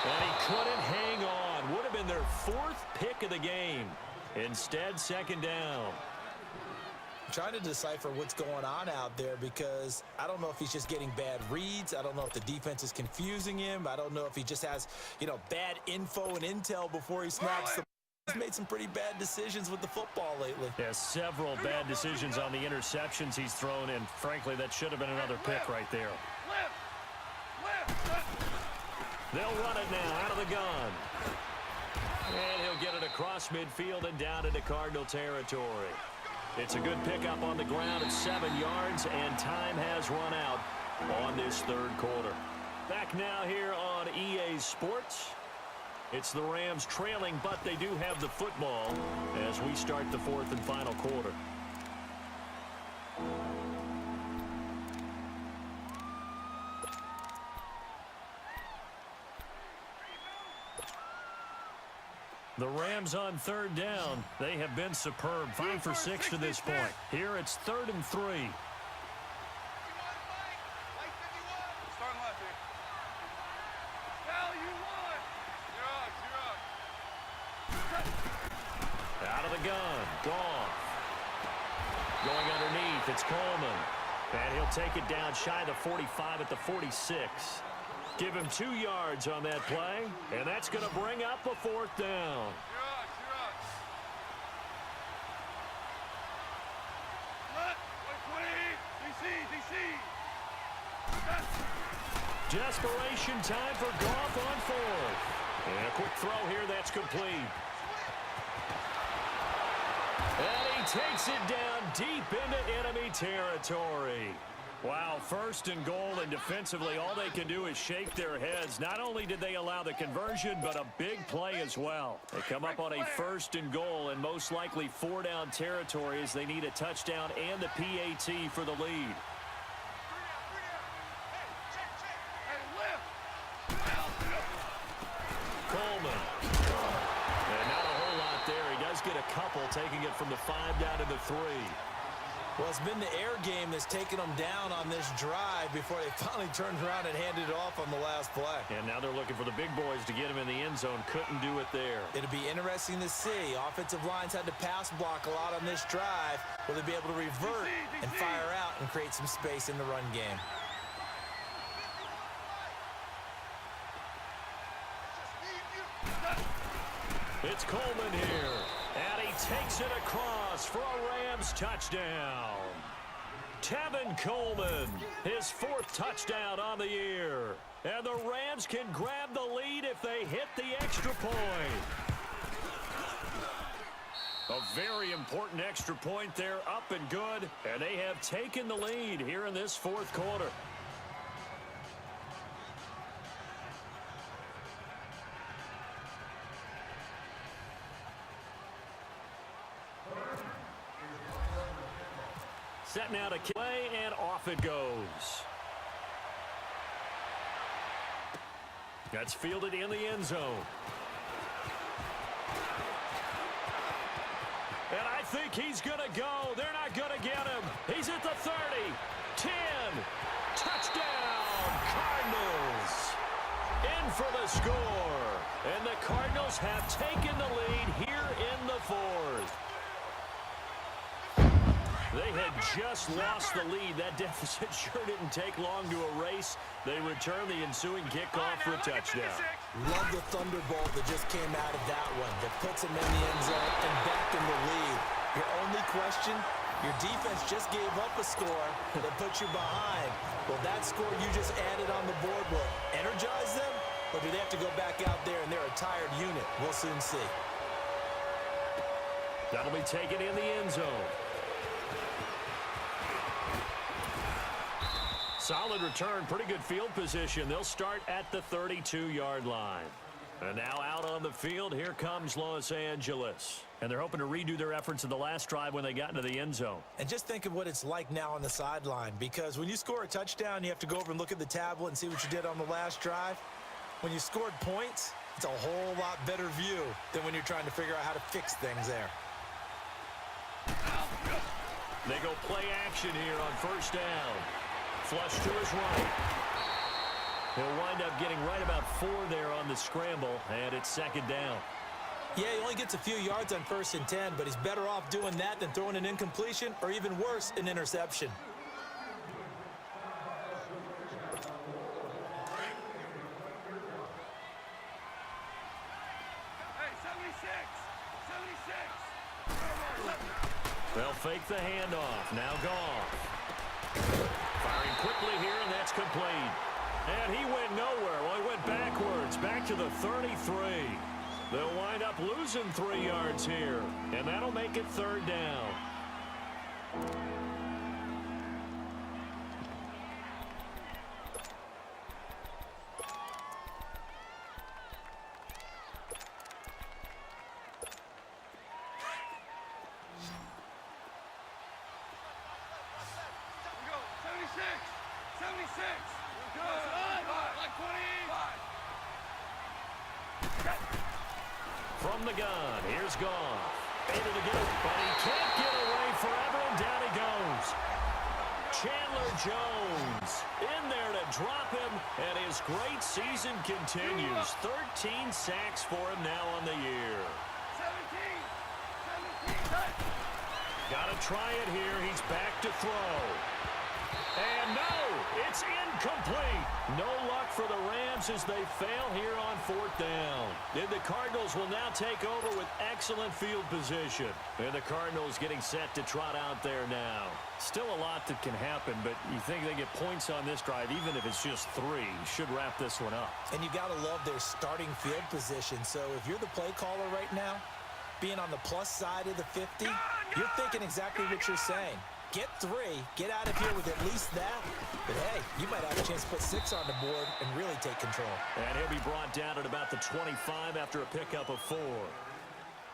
And he couldn't hang on. Would have been their 4th pick of the game. Instead, 2nd down. I'm trying to decipher what's going on out there because I don't know if he's just getting bad reads. I don't know if the defense is confusing him. I don't know if he just has, bad info and intel before he snaps the. He's made some pretty bad decisions with the football lately. Yeah, several bad decisions on the interceptions he's thrown, and frankly, that should have been another pick right there. They'll run it now out of the gun. And he'll get it across midfield and down into Cardinal territory. It's a good pickup on the ground of 7 yards, and time has run out on this 3rd quarter. Back now here on EA Sports. It's the Rams trailing, but they do have the football as we start the 4th and final quarter. The Rams on 3rd down. They have been superb. 5 for 6 to this point. Here it's 3rd and 3. Out of the gun. Goff. Going underneath. It's Coleman. And he'll take it down shy the 45 at the 46. Give him 2 yards on that play, and that's going to bring up a 4th down. Desperation time for Goff on 4th. And a quick throw here that's complete. And he takes it down deep into enemy territory. Wow, 1st and goal, and defensively, all they can do is shake their heads. Not only did they allow the conversion, but a big play as well. They come up on a 1st and goal, and most likely 4-down territory as they need a touchdown and the PAT for the lead. Coleman. And not a whole lot there. He does get a couple, taking it from the 5 down to the 3. Well, it's been the air game that's taken them down on this drive before they finally turned around and handed it off on the last play. And now they're looking for the big boys to get him in the end zone. Couldn't do it there. It'll be interesting to see. Offensive lines had to pass block a lot on this drive. Will they be able to revert and fire out and create some space in the run game? It's Coleman here. And he takes it across for a Rams touchdown. Tevin Coleman, his 4th touchdown on the year. And the Rams can grab the lead if they hit the extra point. A very important extra point there, up and good. And they have taken the lead here in this 4th quarter. Set now to play, and off it goes. That's fielded in the end zone. And I think he's going to go. They're not going to get him. He's at the 30, 10, touchdown, Cardinals. In for the score. And the Cardinals have taken the lead here in the 4th. They had just lost the lead. That deficit sure didn't take long to erase. They return the ensuing kickoff for a touchdown. Love the thunderbolt that just came out of that one. That puts them in the end zone and back in the lead. Your only question, your defense just gave up a score that puts you behind. Well, that score you just added on the board will energize them, or do they have to go back out there and they're a tired unit? We'll soon see. That'll be taken in the end zone. Solid return, pretty good field position. They'll start at the 32-yard line. And now out on the field, here comes Los Angeles. And they're hoping to redo their efforts in the last drive when they got into the end zone. And just think of what it's like now on the sideline, because when you score a touchdown, you have to go over and look at the tablet and see what you did on the last drive. When you scored points, It's a whole lot better view than when you're trying to figure out how to fix things there. They go play action here on first down. Flush to his right. He'll wind up getting right about 4 there on the scramble, and it's second down. Yeah, he only gets a few yards on 1st and 10, but he's better off doing that than throwing an incompletion or even worse, an interception. Hey, 76! 76! They'll fake the handoff. Now Goff. Firing quickly here, and that's complete. And he went nowhere. Well, he went backwards, back to the 33. They'll wind up losing 3 yards here, and that'll make it third down. We go, 76! 76! Good! Like 25! From the gun, here's Goff. Able to get it, but he can't get away forever, and down he goes. Chandler Jones in there to drop him, and his great season continues. 13 sacks for him now on the year. 17! 17! Got to try it here. He's back to throw. And no, it's incomplete. No luck for the Rams as they fail here on 4th down. And the Cardinals will now take over with excellent field position. And the Cardinals getting set to trot out there now. Still a lot that can happen, but you think they get points on this drive, even if it's just 3, should wrap this one up. And you got to love their starting field position. So if you're the play caller right now, being on the plus side of the 50, you're thinking exactly what you're saying. Get 3, get out of here with at least that. But hey, you might have a chance to put 6 on the board and really take control. And he'll be brought down at about the 25 after a pickup of 4.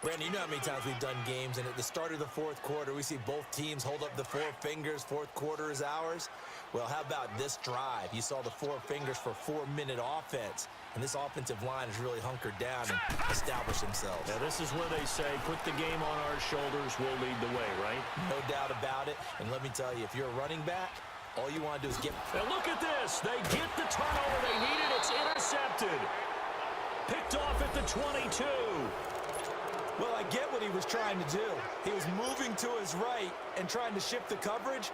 Brandon, you know how many times we've done games, and at the start of the 4th quarter, we see both teams hold up the 4 fingers, 4th quarter is ours. Well, how about this drive? You saw the 4 fingers for 4-minute offense, and this offensive line has really hunkered down and established themselves. Now, this is where they say, put the game on our shoulders, we'll lead the way, right? No doubt about it, and let me tell you, if you're a running back, all you want to do is get... Now, look at this. They get the turnover they needed. It's intercepted. Picked off at the 22. Well, I get what he was trying to do. He was moving to his right and trying to shift the coverage,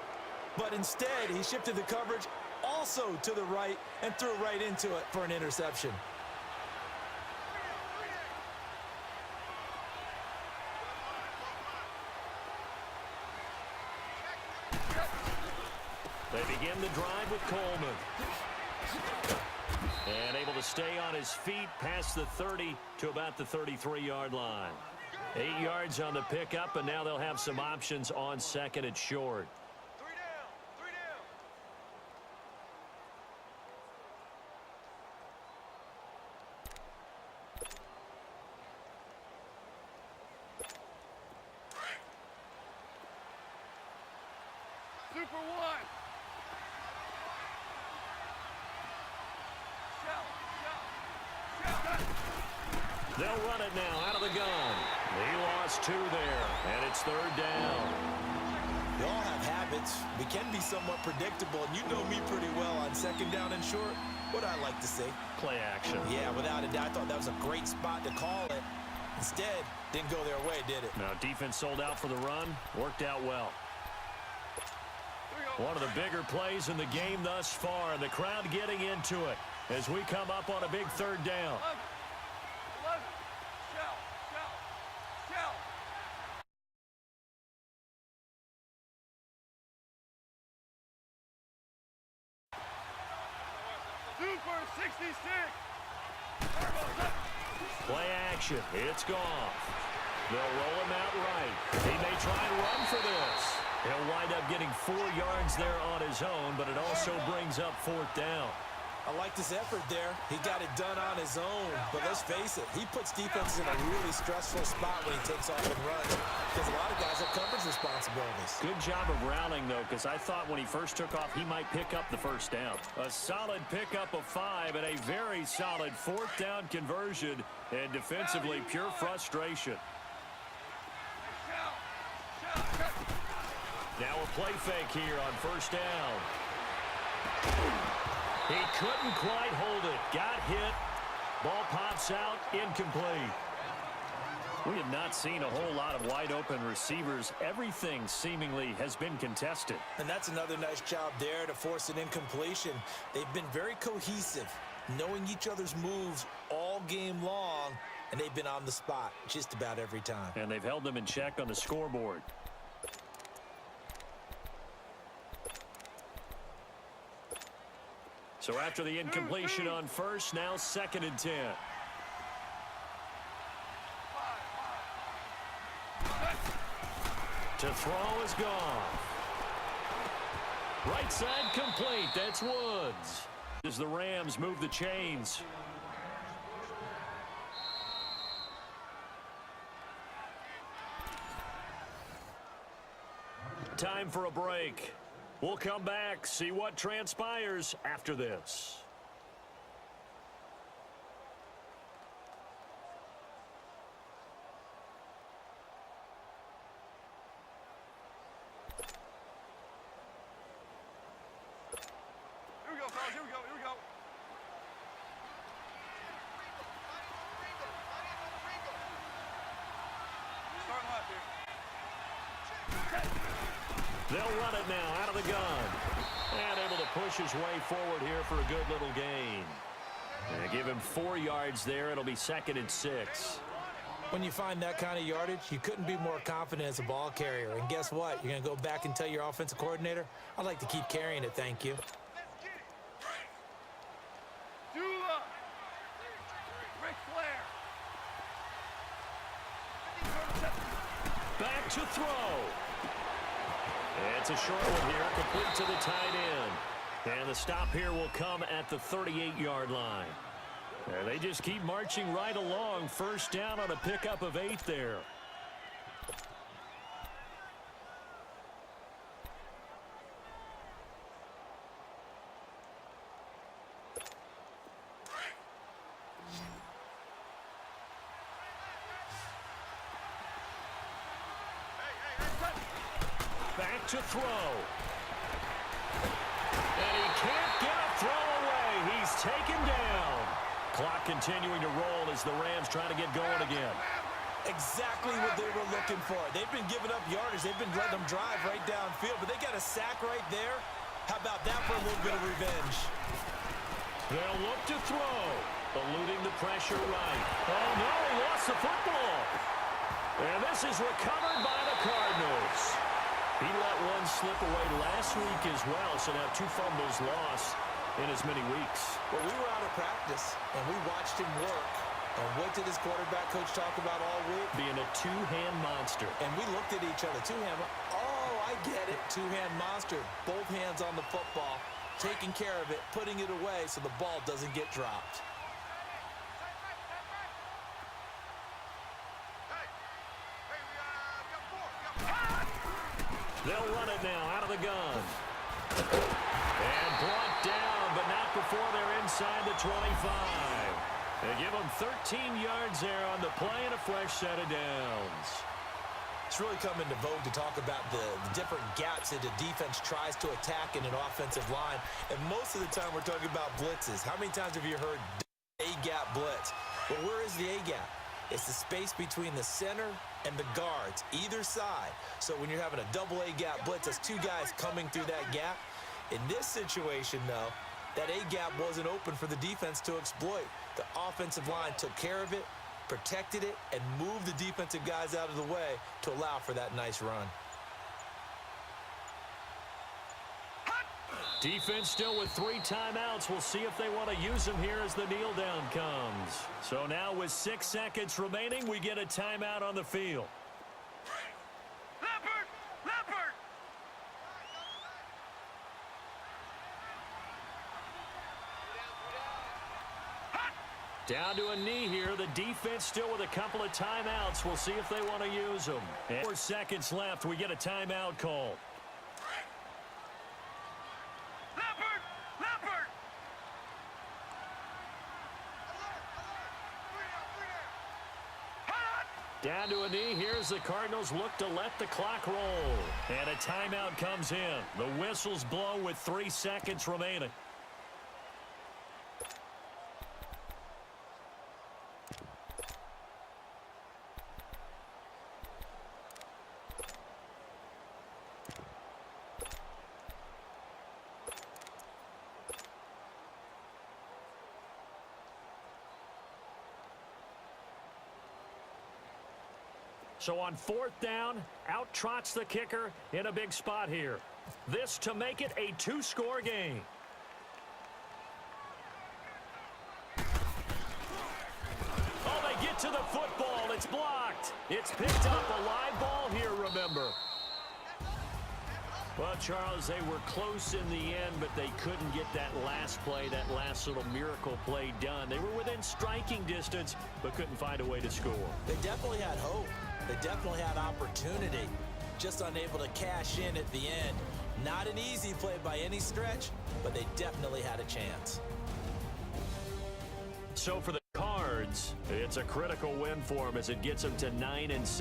but instead he shifted the coverage also to the right and threw right into it for an interception. They begin the drive with Coleman. And able to stay on his feet past the 30 to about the 33-yard line. 8 yards on the pickup, and now they'll have some options on 2nd and short. 3 down! 3 down! Super 1! They'll run it now out of the gun. He lost 2 there, and it's 3rd down. We all have habits. We can be somewhat predictable, and you know me pretty well on 2nd down and short. What I like to see. Play action. Yeah, without a doubt, I thought that was a great spot to call it. Instead, didn't go their way, did it? Now, defense sold out for the run. Worked out well. One of the bigger plays in the game thus far, and the crowd getting into it as we come up on a big 3rd down. 11. Shout! Shout! Shout! Super 66! Play action. It's Goff. They'll roll him out right. He may try and run for this. He'll wind up getting 4 yards there on his own, but it also brings up 4th down. I like this effort there. He got it done on his own. But let's face it, he puts defenses in a really stressful spot when he takes off and runs because a lot of guys have coverage responsibilities. Good job of rallying, though, because I thought when he first took off, he might pick up the first down. A solid pickup of 5 and a very solid 4th down conversion. And defensively, pure frustration. Now a play fake here on 1st down. He couldn't quite hold it. Got hit. Ball pops out. Incomplete. We have not seen a whole lot of wide-open receivers. Everything seemingly has been contested. And that's another nice job there to force an incompletion. They've been very cohesive, knowing each other's moves all game long, and they've been on the spot just about every time. And they've held them in check on the scoreboard. So after the incompletion on 1st, now 2nd and 10. To throw is gone. Right side complete. That's Woods. As the Rams move the chains. Time for a break. We'll come back, see what transpires after this. Here we go, fellas. Here we go. Here we go. Starting left here. They'll run it now out of the gun. And able to push his way forward here for a good little gain. And give him 4 yards there. It'll be 2nd and 6. When you find that kind of yardage, you couldn't be more confident as a ball carrier. And guess what? You're going to go back and tell your offensive coordinator, I'd like to keep carrying it, thank you. Dula. Ric Flair. Back to throw. It's a short one here, complete to the tight end. And the stop here will come at the 38-yard line. And they just keep marching right along. 1st down on a pickup of 8 there. Back to throw. And he can't get a throw away. He's taken down. Clock continuing to roll as the Rams try to get going again. Exactly what they were looking for. They've been giving up yardage. They've been letting them drive right downfield, but they got a sack right there. How about that for a little bit of revenge? They'll look to throw. Eluding the pressure right. Oh, no, he lost the football. And this is recovered by the Cardinals. He let one slip away last week as well, so now 2 fumbles lost in as many weeks. Well, we were out of practice, and we watched him work. And what did his quarterback coach talk about all week? Being a 2-hand monster. And we looked at each other. 2-hand. Oh, I get it. 2-hand monster. Both hands on the football, taking care of it, putting it away so the ball doesn't get dropped. They'll run it now out of the gun. And brought down, but not before they're inside the 25. They give them 13 yards there on the play and a fresh set of downs. It's really come into vogue to talk about the different gaps that a defense tries to attack in an offensive line. And most of the time we're talking about blitzes. How many times have you heard A-gap blitz? Well, where is the A-gap? It's the space between the center and the guards, either side. So when you're having a double A-gap blitz, that's 2 guys coming through that gap. In this situation, though, that A-gap wasn't open for the defense to exploit. The offensive line took care of it, protected it, and moved the defensive guys out of the way to allow for that nice run. Defense still with 3 timeouts. We'll see if they want to use them here as the kneel down comes. So now with 6 seconds remaining, we get a timeout on the field. Leopard! Leopard! Down to a knee here. The defense still with a couple of timeouts. We'll see if they want to use them. 4 seconds left. We get a timeout call. Leopard! Leopard! Down to a knee. Here's the Cardinals look to let the clock roll. And a timeout comes in. The whistles blow with 3 seconds remaining. So on 4th down, out trots the kicker in a big spot here. This to make it a 2-score game. Oh, they get to the football. It's blocked. It's picked up. A live ball here, remember. Well, Charles, they were close in the end, but they couldn't get that last play, that last little miracle play done. They were within striking distance, but couldn't find a way to score. They definitely had hope. They definitely had opportunity. Just unable to cash in at the end. Not an easy play by any stretch, but they definitely had a chance. So for the Cards, it's a critical win for them as it gets them to 9-6.